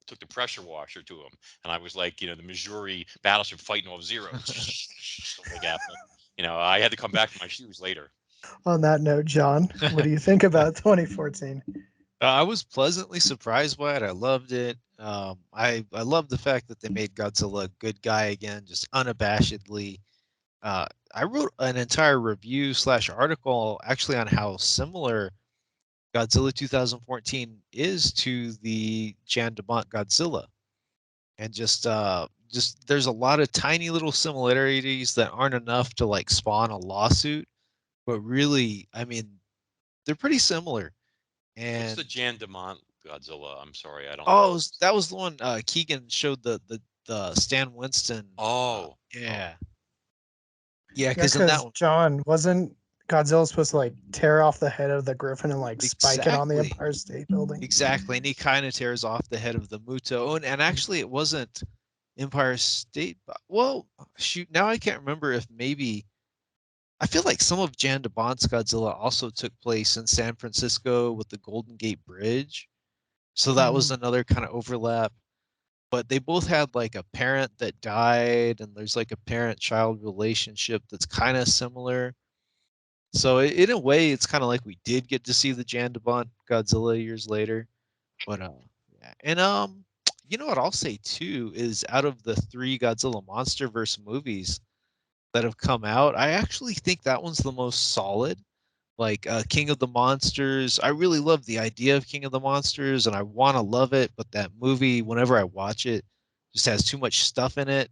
took the pressure washer to him, and I was like, you know, the Missouri battleship fighting off zeros. Something happened. You know, I had to come back for my shoes later. On that note, John, what do you think about 2014? I was pleasantly surprised by it. I loved it. I love the fact that they made Godzilla a good guy again, just unabashedly. I wrote an entire review slash article actually on how similar Godzilla 2014 is to the Jan de Bont Godzilla, and just there's a lot of tiny little similarities that aren't enough to like spawn a lawsuit, but really, I mean, they're pretty similar. What's And the Jan DeMont Godzilla? I'm sorry, I don't know. oh, that was the one Keegan showed the Stan Winston. Oh, Yeah, oh. yeah, Yeah, because in that because one, John, wasn't Godzilla supposed to like tear off the head of the griffin and like spike it on the exactly, Empire State Building? exactly, and he kind of tears off the head of the Muto, and actually it wasn't Empire State. Well, shoot, now I can't remember if maybe I feel like some of Jan de Bont's Godzilla also took place in San Francisco with the Golden Gate Bridge. So that was another kind of overlap. But they both had like a parent that died, and there's like a parent-child relationship that's kind of similar. So in a way, it's kind of like we did get to see the Jan de Bont Godzilla years later. But yeah, and you know what I'll say too is out of the three Godzilla MonsterVerse movies that have come out, I actually think that one's the most solid. Like King of the Monsters, I really love the idea of King of the Monsters, and I want to love it. But that movie, whenever I watch it, just has too much stuff in it.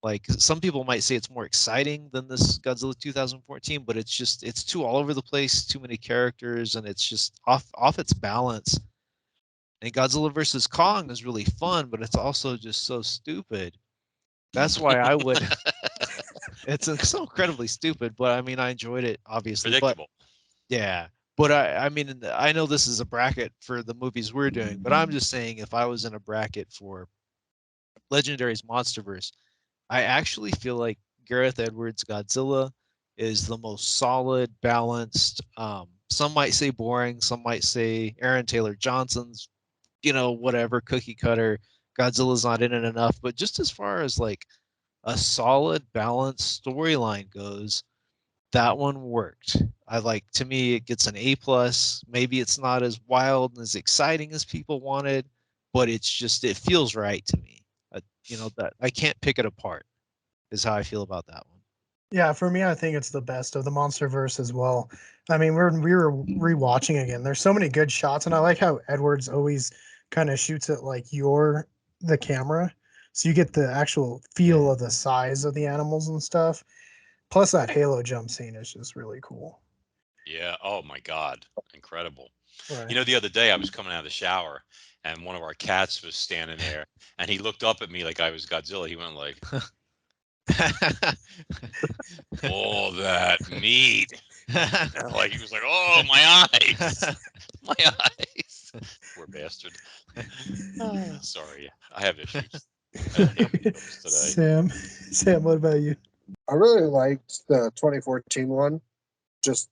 Like some people might say it's more exciting than this Godzilla 2014, but it's too all over the place, too many characters, and it's just off its balance. And Godzilla versus Kong is really fun, but it's also just so stupid. That's why I would. It's so incredibly stupid, but I mean, I enjoyed it obviously. But Predictable. yeah, but I mean, I know this is a bracket for the movies we're doing, but I'm just saying if I was in a bracket for Legendary's MonsterVerse, I actually feel like Gareth Edwards' Godzilla is the most solid, balanced. Some might say boring, some might say Aaron Taylor Johnson's, you know, whatever cookie cutter. Godzilla's not in it enough, but just as far as like a solid, balanced storyline goes, that one worked. I like to me it gets an A plus. Maybe it's not as wild and as exciting as people wanted, but it's just it feels right to me. You know that I can't pick it apart is how I feel about that one. Yeah, for me, I think it's the best of the MonsterVerse as well. I mean, we were rewatching again. There's so many good shots, and I like how Edwards always kind of shoots it like you're the camera, so you get the actual feel of the size of the animals and stuff. Plus, that Halo jump scene is just really cool. Yeah. Oh my God. Incredible. Right. You know, the other day I was coming out of the shower and one of our cats was standing there and he looked up at me like I was Godzilla. He went like, all that meat. And like he was like, oh, my eyes. My eyes. Poor bastard. Sorry. I have issues. I don't have any jokes today. Sam, what about you? I really liked the 2014 one. Just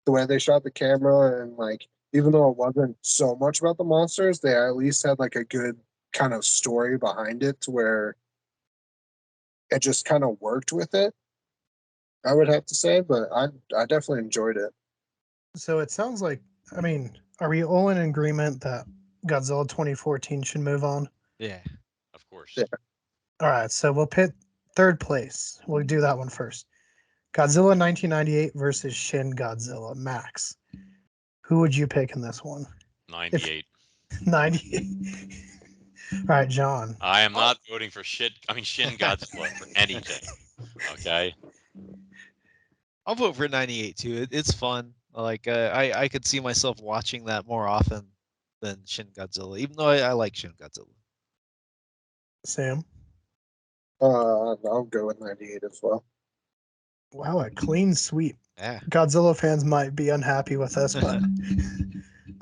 the way they shot the camera and like even though it wasn't so much about the monsters, they at least had like a good kind of story behind it to where it just kind of worked with it. I would have to say, but I definitely enjoyed it. So it sounds like, I mean, are we all in agreement that Godzilla 2014 should move on? Yeah. Of course. Yeah. All right, so we'll pit third place. We'll do that one first. Godzilla 1998 versus Shin Godzilla Max. Who would you pick in this one? 98. 98. All right, John. I am not voting for Shin Godzilla for anything. Okay. I'll vote for 98 too. It's fun. Like I could see myself watching that more often than Shin Godzilla, even though I like Shin Godzilla. Sam. I'll go with 98 as well. Wow, a clean sweep. Yeah. Godzilla fans might be unhappy with us, but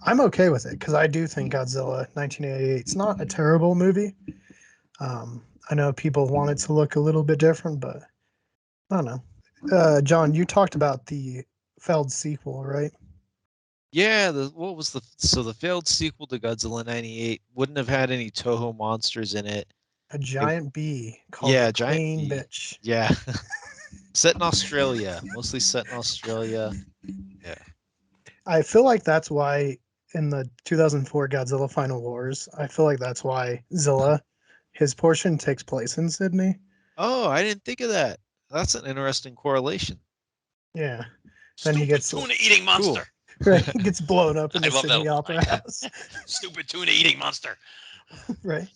I'm okay with it because I do think Godzilla 1988 is not a terrible movie. I know people want it to look a little bit different, but I don't know. John, you talked about the failed sequel, right? Yeah, what was the failed sequel to Godzilla 98 wouldn't have had any Toho monsters in it. A giant bee called Yeah, the giant Queen bee. Bitch. Yeah. Set in Australia, mostly set in Australia. Yeah. I feel like that's why in the 2004 Godzilla Final Wars, I feel like that's why Zilla, his portion takes place in Sydney. Oh, I didn't think of that. That's an interesting correlation. Yeah. Then he Stupid gets tuna eating monster. right, he gets blown up in I the love that Sydney line. Opera House. Stupid tuna eating monster. Right.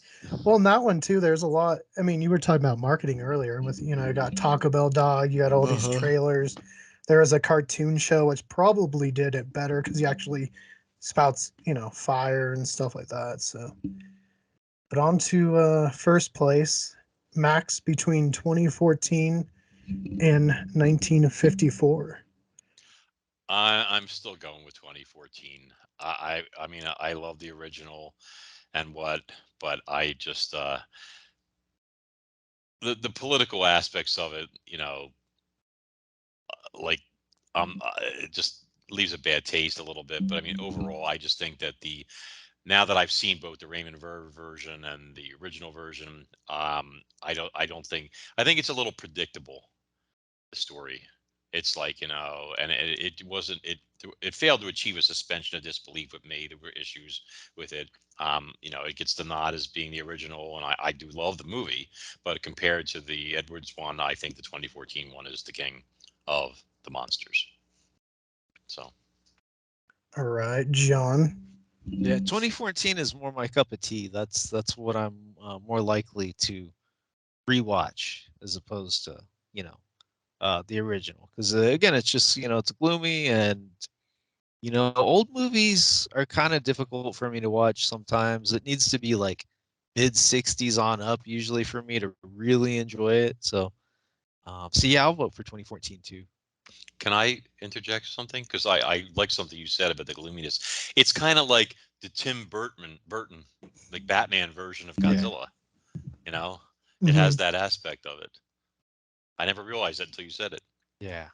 Well, in that one too, there's a lot. I mean, you were talking about marketing earlier with, you know, you got Taco Bell dog, you got all these Uh-huh. trailers. There was a cartoon show which probably did it better because he actually spouts, you know, fire and stuff like that. So, but on to first place, Max between 2014 and 1954. I'm still going with 2014. I mean I love the original and but I just the political aspects of it, you know, like it just leaves a bad taste a little bit. But I mean overall, I just think that the now that I've seen both the Raymond Ver version and the original version, I don't think I think it's a little predictable, the story. It's like, you know, and it wasn't it failed to achieve a suspension of disbelief with me. There were issues with it. You know, it gets the nod as being the original, and I do love the movie, but compared to the Edwards one, I think the 2014 one is the king of the monsters. So All right, John. Yeah, 2014 is more my cup of tea. That's what I'm more likely to rewatch as opposed to, you know, the original. Because again, it's just, you know, it's gloomy, and you know, old movies are kind of difficult for me to watch sometimes. It needs to be like mid 60s on up usually for me to really enjoy it. So yeah, I'll vote for 2014 too. can I interject something? Because I like something you said about the gloominess. It's kind of like the Tim Burton, like Batman version of Yeah. Godzilla. You know, it has that aspect of it. I never realized that until you said it. Yeah.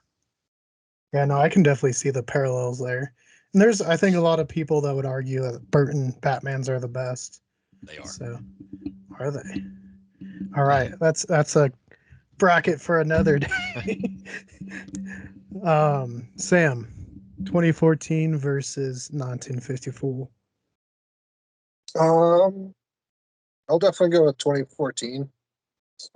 Yeah, no, I can definitely see the parallels there. And there's, I think, a lot of people that would argue that Burton Batmans are the best. They are. So, are they? All right, that's a bracket for another day. Sam, 2014 versus 1954. I'll definitely go with 2014.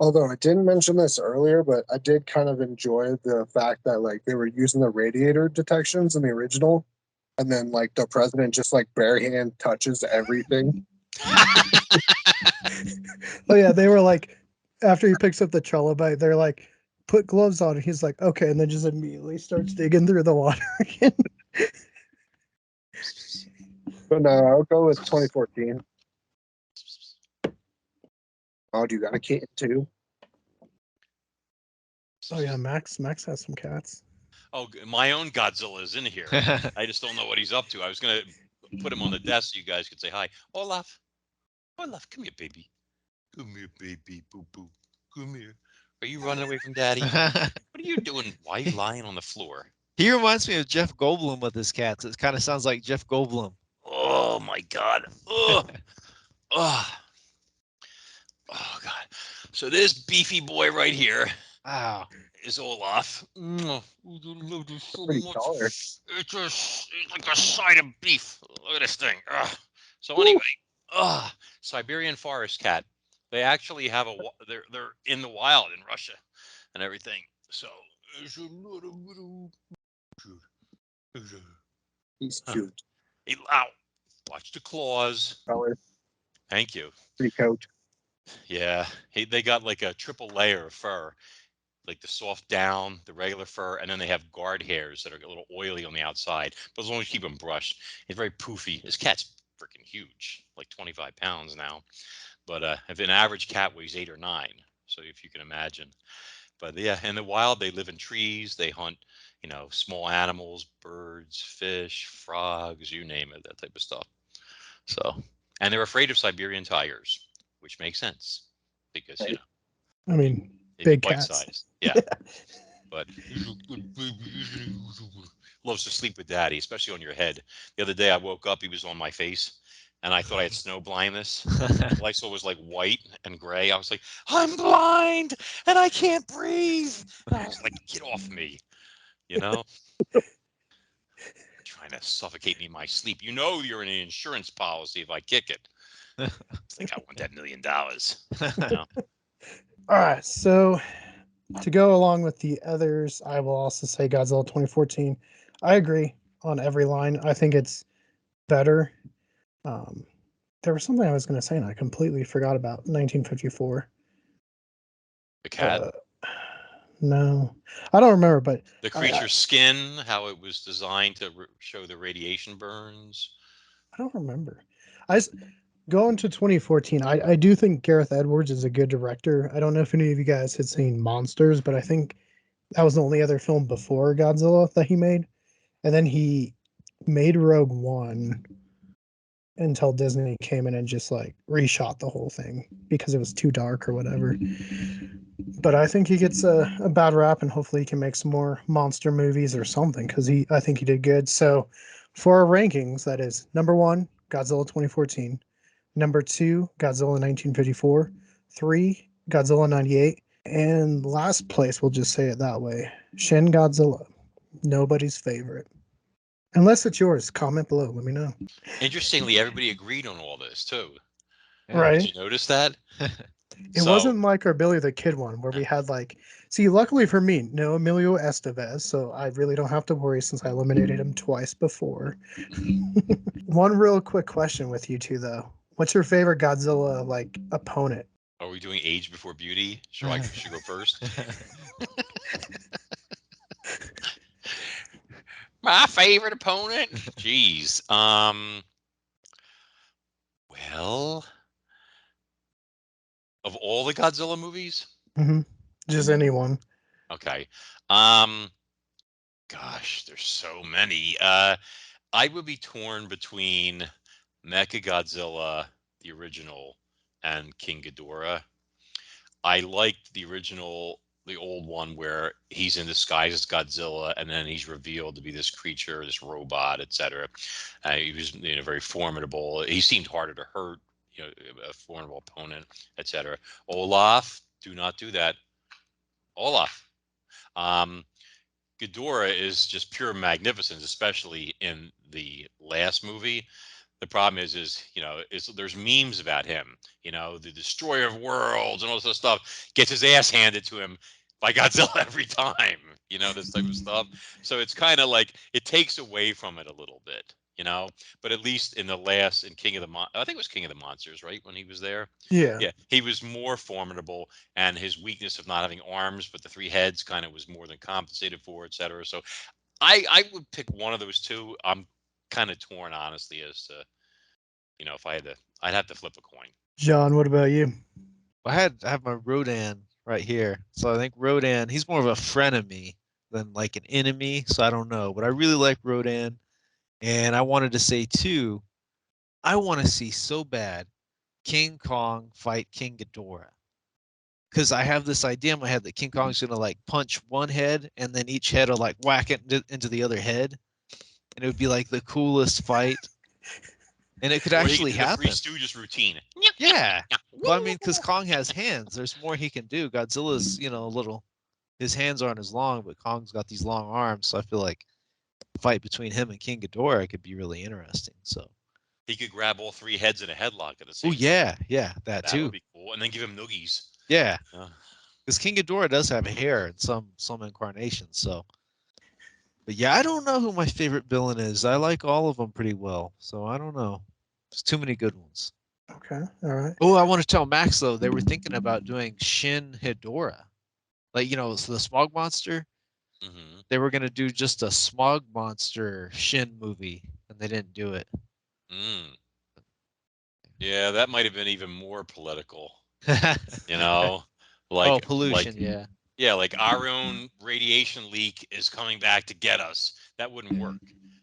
Although I didn't mention this earlier, but I did kind of enjoy the fact that like they were using the radiator detections in the original, and then like the president just like bare hand touches everything. Oh yeah, they were like, after he picks up the trilobite, they're like, put gloves on. And he's like, okay, and then just immediately starts digging through the water again. But no, I'll go with 2014. Oh, do you got a kitten too? Oh yeah, Max has some cats. Oh, my own Godzilla is in here. I just don't know what he's up to. I was gonna put him on the desk so you guys could say hi. Olaf, Olaf, come here, baby. Come here, baby, boo boo. Come here. Are you running away from Daddy? What are you doing? Why are you lying on the floor? He reminds me of Jeff Goldblum with his cats. It kind of sounds like Jeff Goldblum. Oh my God. Ugh. Ugh. Oh God. So this beefy boy right here Wow. is Olaf. Pretty It's taller. it's like a side of beef. Look at this thing. Ugh. So anyway, Siberian forest cat. They actually have they're in the wild in Russia and everything. So it's a little He's Huh. cute. Ow. Watch the claws. Color, Thank you. pretty coat. Yeah, they got like a triple layer of fur, like the soft down, the regular fur, and then they have guard hairs that are a little oily on the outside. But as long as you keep them brushed, it's very poofy. This cat's freaking huge, like 25 pounds now. But if an average cat weighs 8 or 9, so if you can imagine. But yeah, in the wild, they live in trees. They hunt, small animals, birds, fish, frogs, you name it, that type of stuff. So, and they're afraid of Siberian tigers, which makes sense because, Right. I mean, it's big bite cats. size. Yeah. But loves to sleep with Daddy, especially on your head. The other day I woke up, he was on my face, and I thought I had snow blindness. All I saw was like white and gray. I was like, I'm blind and I can't breathe. And I was like, get off me, you know? Trying to suffocate me in my sleep. You know you're in an insurance policy if I kick it. It's like I want that $1 million. You know? All right, so to go along with the others, I will also say Godzilla 2014. I agree on every line. I think it's better. There was something I was going to say and I completely forgot about 1954. The cat, No, I don't remember, but the creature's skin, how it was designed to show the radiation burns. I don't remember. Going to 2014, I do think Gareth Edwards is a good director. I don't know if any of you guys had seen Monsters, but I think that was the only other film before Godzilla that he made. And then he made Rogue One until Disney came in and just like reshot the whole thing because it was too dark or whatever. But I think he gets a bad rap, and hopefully he can make some more monster movies or something because I think he did good. So for our rankings, that is number 1, Godzilla 2014. Number 2, Godzilla 1954. 3, Godzilla 98. And last place, we'll just say it that way, Shin Godzilla. Nobody's favorite. Unless it's yours, comment below. Let me know. Interestingly, everybody agreed on all this too. Yeah. Right. Did you notice that? It wasn't like our Billy the Kid one where we had like, see, luckily for me, no Emilio Estevez, so I really don't have to worry since I eliminated him twice before. One real quick question with you two though. What's your favorite Godzilla like opponent? Are we doing age before beauty? Should go first? My favorite opponent? Jeez. Well, of all the Godzilla movies? Mm-hmm. Just anyone. Okay. Gosh, there's so many. I would be torn between Mechagodzilla, the original, and King Ghidorah. I liked the original, the old one, where he's in disguise as Godzilla, and then he's revealed to be this creature, this robot, etc. He was, very formidable. He seemed harder to hurt, a formidable opponent, etc. Olaf, do not do that. Olaf. Ghidorah is just pure magnificence, especially in the last movie. The problem is there's memes about him, the destroyer of worlds and all this stuff, gets his ass handed to him by Godzilla every time, this type of stuff. So it's kind of like it takes away from it a little bit, you know. But at least in King of the I think it was King of the Monsters, right, when he was there. Yeah. Yeah, he was more formidable, and his weakness of not having arms, but the three heads, kind of was more than compensated for, etc. So I would pick one of those two. I'm kind of torn, honestly, as to, if I had to, I'd have to flip a coin. John, what about you? I have my Rodan right here. So I think Rodan, he's more of a frenemy than like an enemy. So I don't know, but I really like Rodan. And I wanted to say too, I want to see so bad King Kong fight King Ghidorah. Because I have this idea in my head that King Kong's gonna like punch one head and then each head will like whack it into the other head. And it would be like the coolest fight. And it could Or he actually could do the Three happen. Stooges routine. Yeah. Well, I mean, because Kong has hands, there's more he can do. Godzilla's, a little, his hands aren't as long, but Kong's got these long arms. So I feel like the fight between him and King Ghidorah could be really interesting. So, He could grab all three heads in a headlock at the oh same time. yeah, that That too. would be cool. And then give him noogies. Yeah, Uh, because King Ghidorah does have hair in some incarnations. So, but yeah, I don't know who my favorite villain is. I like all of them pretty well. So I don't know. There's too many good ones. Okay. All right. Oh, I want to tell Max though, they were thinking about doing Shin Hidora. Like, so the smog monster, mhm. they were going to do just a smog monster Shin movie, and they didn't do it. Mm. Yeah, that might have been even more political. Like Pollution, yeah. yeah, like our own radiation leak is coming back to get us. That wouldn't work,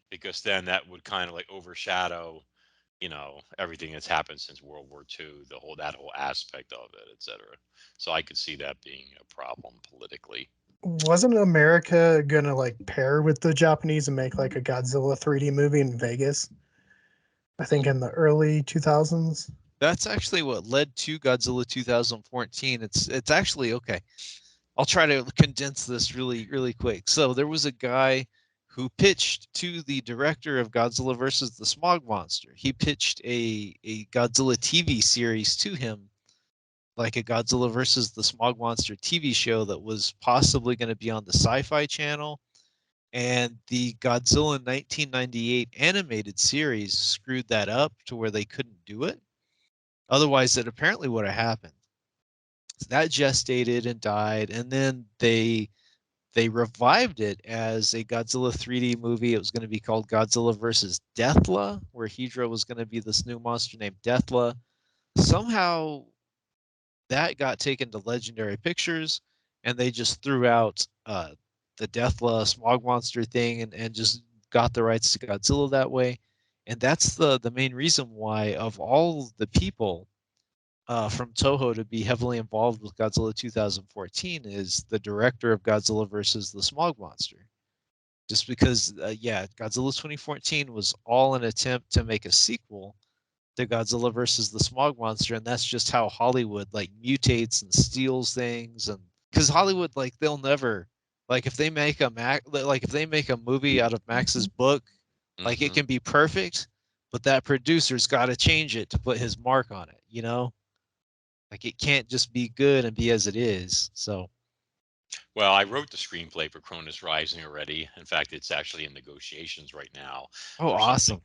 because then that would kind of like overshadow, everything that's happened since World War II, that whole aspect of it, etc. So I could see that being a problem politically. Wasn't America gonna like pair with the Japanese and make like a Godzilla 3D movie in Vegas? I think in the early 2000s. That's actually what led to Godzilla 2014. It's actually okay. I'll try to condense this really really quick. So there was a guy who pitched to the director of Godzilla versus the Smog Monster. He pitched a Godzilla TV series to him, like a Godzilla versus the Smog Monster TV show that was possibly going to be on the Sci-Fi Channel. And the Godzilla 1998 animated series screwed that up to where they couldn't do it. Otherwise, it apparently would have happened. So that gestated and died, and then they revived it as a Godzilla 3D movie. It was going to be called Godzilla versus Deathla, where Hydra was going to be this new monster named Deathla. Somehow that got taken to Legendary Pictures, and they just threw out the Deathla Smog Monster thing and just got the rights to Godzilla that way. And that's the main reason why, of all the people from Toho to be heavily involved with Godzilla 2014, is the director of Godzilla versus the Smog Monster. Just because, yeah, Godzilla 2014 was all an attempt to make a sequel to Godzilla versus the Smog Monster, and that's just how Hollywood like mutates and steals things. And because Hollywood, like, they'll never, like, if they make a movie out of Max's book, like, it Mhm. can be perfect, but that producer's got to change it to put his mark on it, like, it can't just be good and be as it is. So Well, I wrote the screenplay for Cronus Rising already. In fact, it's actually in negotiations right now oh, for something. awesome.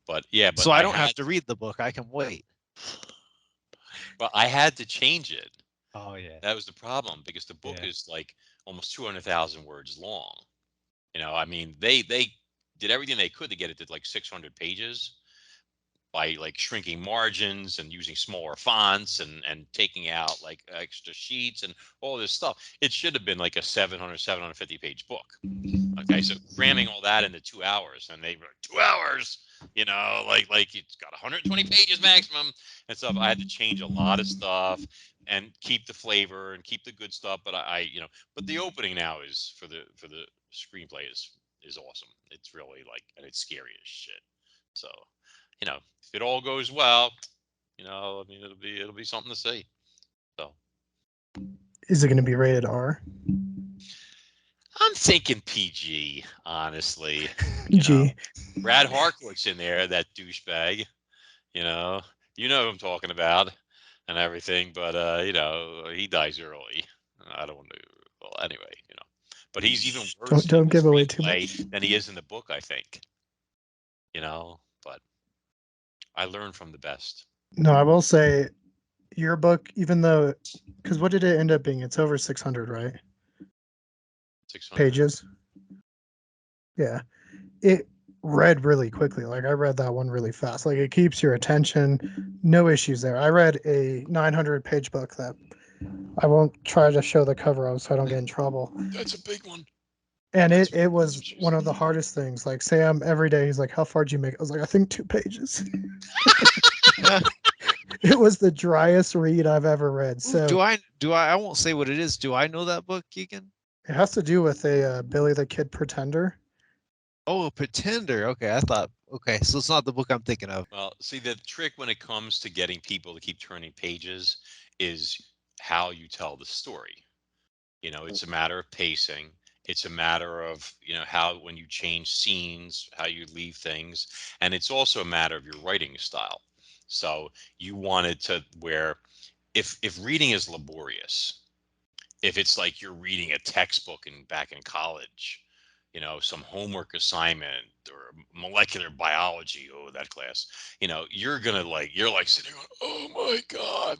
But yeah, but So I I don't had have to read the book, I can wait. well, I had to change it. Oh yeah. That was the problem, because the book Yeah. is like almost 200,000 words long. I mean, they did everything they could to get it to like 600 pages by like shrinking margins and using smaller fonts and taking out like extra sheets and all this stuff. It should have been like a 750 page book. Okay, so cramming all that into 2 hours, and they were 2 hours, like it's got 120 pages maximum and stuff. I had to change a lot of stuff and keep the flavor and keep the good stuff. But but the opening now is for the screenplay is awesome. It's really like, and it's scary as shit. So, if it all goes well, I mean, it'll be something to see. So. Is it going to be rated R? I'm thinking PG, honestly. PG. Brad Harcourt's in there, that douchebag. You know, who I'm talking about and everything. But he dies early. I don't want to. Well, anyway, but he's even worse Don't in the give away too much. screenplay than he is in the book, I think. But I learn from the best. No, I will say your book, even though, because what did it end up being? It's over 600, right? 600. Pages. Yeah. It read really quickly. Like I read that one really fast. Like it keeps your attention. No issues there. I read a 900-page book that I won't try to show the cover of so I don't get in trouble. That's a big one. And That's it was one of the hardest things. Like Sam, every day he's like, "How far did you make it?" I was like, "I think 2 pages." It was the driest read I've ever read. Ooh, So do I? I won't say what it is. Do I know that book, Keegan? it has to do with a Billy the Kid Pretender. Oh, a Pretender. Okay, I thought. Okay, so it's not the book I'm thinking of. Well, see, the trick when it comes to getting people to keep turning pages is how you tell the story. It's a matter of pacing. It's a matter of, how when you change scenes, how you leave things. And it's also a matter of your writing style. So you wanted to where if reading is laborious, if it's like you're reading a textbook back in college, some homework assignment or molecular biology, oh, that class, you're like sitting going, oh my God.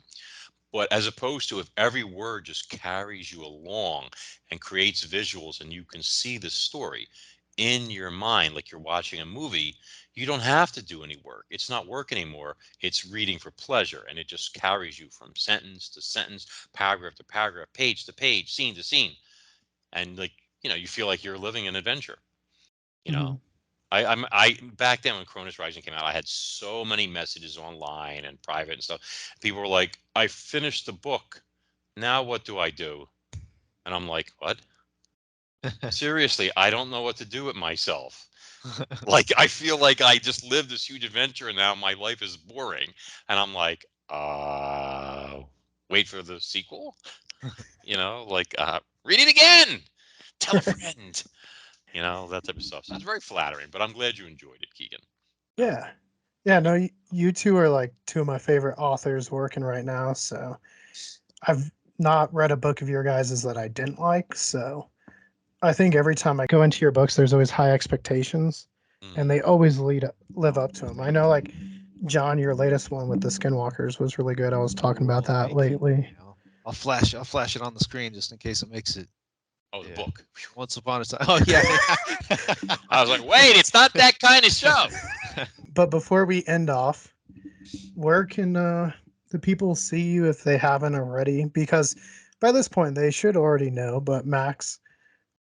But as opposed to if every word just carries you along and creates visuals and you can see the story in your mind like you're watching a movie, you don't have to do any work. It's not work anymore. It's reading for pleasure. And it just carries you from sentence to sentence, paragraph to paragraph, page to page, scene to scene. And you feel like you're living an adventure. You Mhm. know, I back then when Cronus Rising came out, I had so many messages online and private and stuff. People were like, "I finished the book. Now what do I do?" And I'm like, "What? Seriously, I don't know what to do with myself. Like I feel like I just lived this huge adventure and now my life is boring." And I'm like, wait for the sequel? Read it again. Tell a friend." That type of stuff. So it's very flattering, but I'm glad you enjoyed it, Keegan. Yeah. Yeah, no, you two are like two of my favorite authors working right now. So I've not read a book of your guys's that I didn't like. So I think every time I go into your books, there's always high expectations and they always live up to them. I know, like, John, your latest one with the Skinwalkers was really good. I was talking about Oh, that thank you. lately. I'll flash it on the screen just in case it makes it. Oh, the Yeah. book. Once upon a time. Oh yeah. I was like, wait, it's not that kind of show. But before we end off, where can the people see you if they haven't already? Because by this point, they should already know. But Max,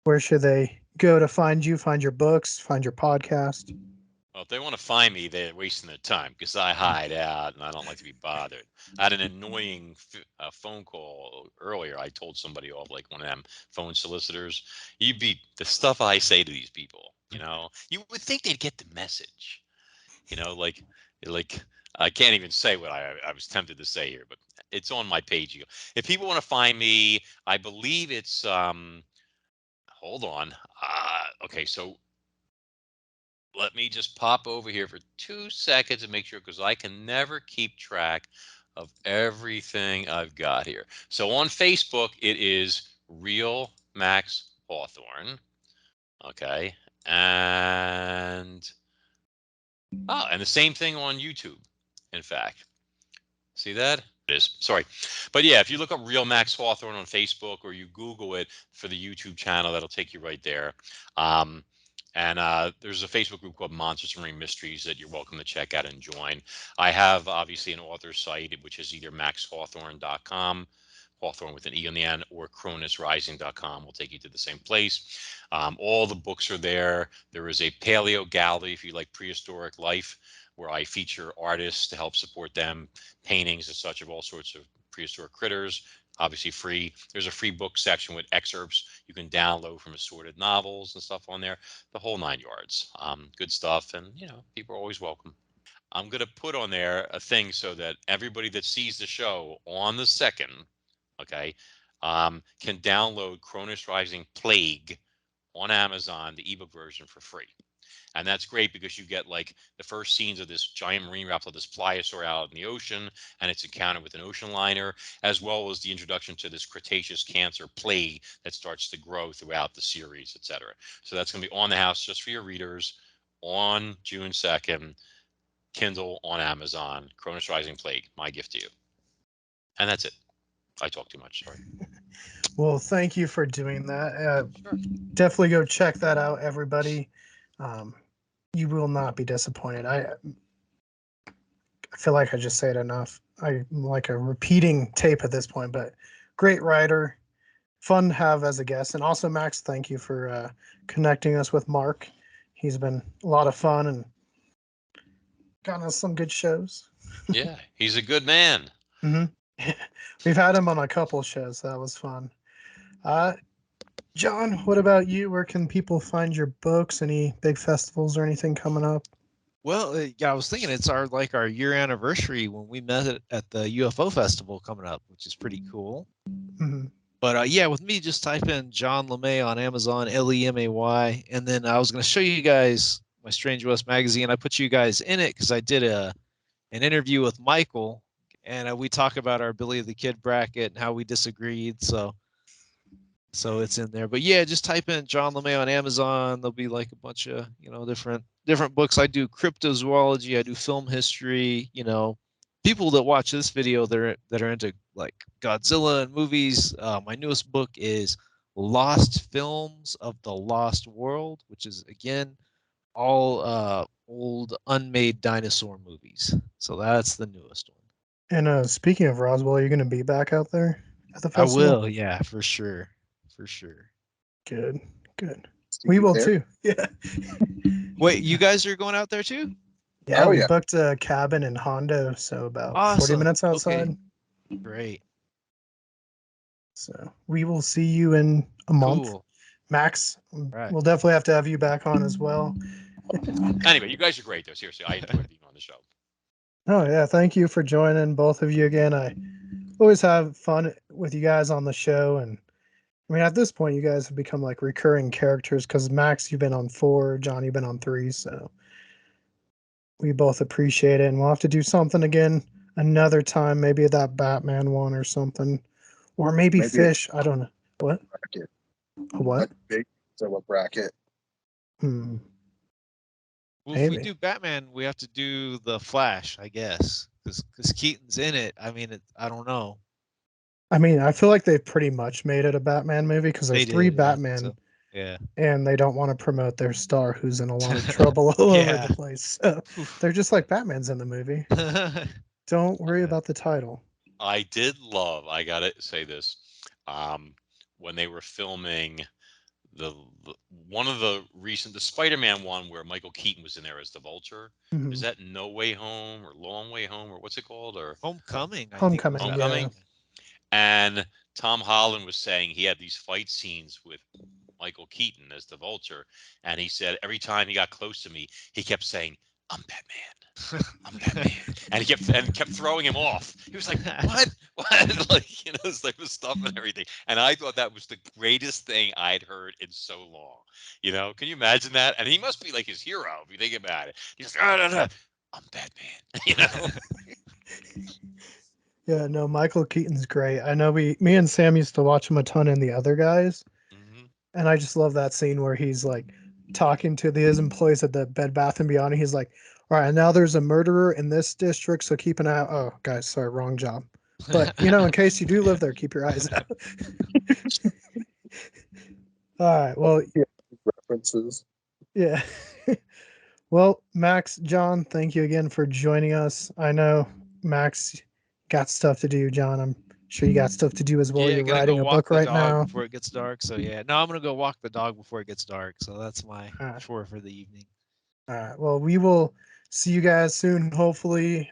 where should they go to find you, find your books, find your podcast? Well, if they want to find me, they're wasting their time because I hide out and I don't like to be bothered. I had an annoying phone call earlier. I told somebody off, like one of them phone solicitors. You be the stuff I say to these people. You would think they'd get the message. Like I can't even say what I was tempted to say here, but it's on my page. If people want to find me, I believe it's hold on. Okay, so let me just pop over here for 2 seconds and make sure because I can never keep track of everything I've got here. So on Facebook, it is Real Max Hawthorne. Okay. And and the same thing on YouTube, in fact. See that? It is. Sorry. But yeah, if you look up Real Max Hawthorne on Facebook or you Google it for the YouTube channel, that'll take you right there. And there's a Facebook group called Monsters and Marine Mysteries that you're welcome to check out and join. I have obviously an author site, which is either maxhawthorne.com, Hawthorne with an E on the end, or cronusrising.com will take you to the same place. All the books are there. There is a paleo gallery if you like prehistoric life, where I feature artists to help support them, paintings and such of all sorts of prehistoric critters, obviously free. There's a free book section with excerpts you can download from assorted novels and stuff on there, the whole 9 yards. Good stuff, and people are always welcome. I'm going to put on there a thing so that everybody that sees the show on the 2nd, okay, can download Cronus Rising Plague on Amazon, the ebook version, for free. And that's great because you get like the first scenes of this giant marine reptile, this pliosaur out in the ocean, and its encounter with an ocean liner, as well as the introduction to this Cretaceous cancer plague that starts to grow throughout the series, etc. So that's going to be on the house just for your readers on June 2nd, Kindle on Amazon, Cronus Rising Plague, my gift to you. And that's it. I talk too much, sorry. Well, thank you for doing that. Sure. Definitely go check that out, everybody. You will not be disappointed. I feel like I just say it enough. I'm like a repeating tape at this point, but great writer, fun to have as a guest. And also, Max, thank you for connecting us with Mark. He's been a lot of fun and gotten us some good shows. Yeah, he's a good man. Mm-hmm. We've had him on a couple shows. So that was fun. John, what about you? Where can people find your books? Any big festivals or anything coming up? Well, yeah, I was thinking it's our year anniversary when we met at the UFO festival coming up, which is pretty cool. Mm-hmm. But yeah, with me, just type in John LeMay on Amazon, LEMAY, and then I was going to show you guys my Strange West magazine. I put you guys in it because I did an interview with Michael, and we talk about our Billy the Kid bracket and how we disagreed. So it's in there. But yeah, just type in John LeMay on Amazon. There'll be like a bunch of different books. I do cryptozoology. I do film history. People that watch this video that are into like Godzilla and movies. My newest book is Lost Films of the Lost World, which is again all old unmade dinosaur movies. So that's the newest one. And speaking of Roswell, are you going to be back out there at the I festival? will, yeah, for sure. Good. See We you will there. too. Yeah. Wait, you guys are going out there too? Yeah, Oh, we yeah. booked a cabin in Hondo, so about 40 Awesome. minutes outside. Okay. Great. So we will see you in a month. Cool. Max, Right. we'll definitely have to have you back on as well. Anyway, you guys are great, though. Seriously, I enjoyed being on the show. Oh, yeah. Thank you for joining, both of you again. I always have fun with you guys on the show. And I mean, at this point, you guys have become like recurring characters because Max, you've been on 4, John, you've been on 3. So we both appreciate it. And we'll have to do something again another time, maybe that Batman one or something. Or maybe Maybe Fish. I don't know. What? bracket. A what? A big Godzilla bracket. Well, if we Maybe. do Batman, we have to do the Flash, I guess, because Keaton's in it. I mean, I don't know. I mean, I feel like they've pretty much made it a Batman movie because there's They 3 did, yeah, Batman, so, yeah. and they don't want to promote their star who's in a lot of trouble all over Yeah. the place. So they're just like Batman's in the movie. Don't worry Yeah. about the title. I did love, I gotta say this, when they were filming the one of the Spider-Man one where Michael Keaton was in there as the Vulture. Mhm. Is that No Way Home or Long Way Home or what's it called? Or Homecoming. I Homecoming, think was yeah. Homecoming? And Tom Holland was saying he had these fight scenes with Michael Keaton as the Vulture, and he said every time he got close to me, he kept saying, "I'm Batman, I'm Batman," and he kept throwing him off. He was like, "What? What?" Like this type of stuff and everything. And I thought that was the greatest thing I'd heard in so long. Can you imagine that? And he must be like his hero if you think about it. He's like, "I'm Batman," Yeah, no, Michael Keaton's great. I know me and Sam used to watch him a ton in The Other Guys, Mhm. and I just love that scene where he's like talking to his employees at the Bed Bath and Beyond. And he's like, "All right, now there's a murderer in this district, so keep an eye out." Oh, guys, sorry, wrong job. But in case you do live there, keep your eyes out. All right, well, References. yeah. Well, Max, John, thank you again for joining us. I know Max got stuff to do, John. I'm sure you got stuff to do as well. Yeah, You're gonna writing go a walk book the right dog now. before it gets dark. So yeah, no, I'm gonna go walk the dog before it gets dark. So that's my Alright. chore for the evening. All right. Well, we will see you guys soon, hopefully.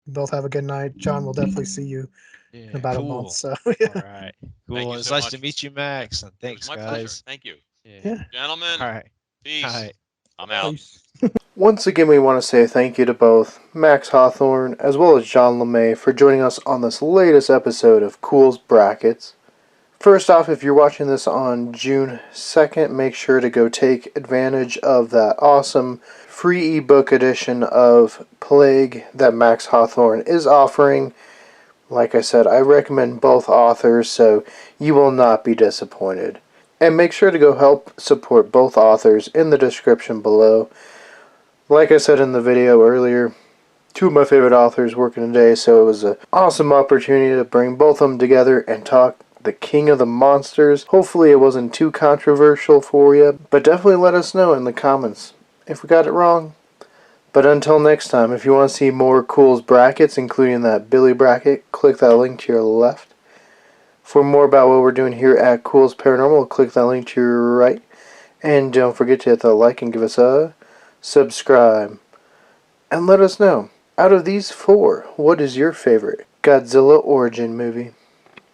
Both have a good night. John will definitely see you in Yeah, about a cool. month. So All yeah. right, cool. Thank you It's so nice much. to meet you, Max, and It thanks, was my pleasure. guys. Thank you, Yeah. gentlemen. All right. Peace. All right. I'm out. Once again, we want to say thank you to both Max Hawthorne as well as John LeMay for joining us on this latest episode of Culz Brackets. First off, if you're watching this on June 2nd, make sure to go take advantage of that awesome free ebook edition of Plague that Max Hawthorne is offering. Like I said, I recommend both authors, so you will not be disappointed. And make sure to go help support both authors in the description below. Like I said in the video earlier, two of my favorite authors working today, so it was an awesome opportunity to bring both of them together and talk the King of the Monsters. Hopefully it wasn't too controversial for you, but definitely let us know in the comments if we got it wrong. But until next time, if you want to see more Culz brackets, including that Billy bracket, click that link to your left. For more about what we're doing here at Culz Paranormal, click that link to your right. And don't forget to hit the like and give us a subscribe. And let us know, out of these four, what is your favorite Godzilla origin movie?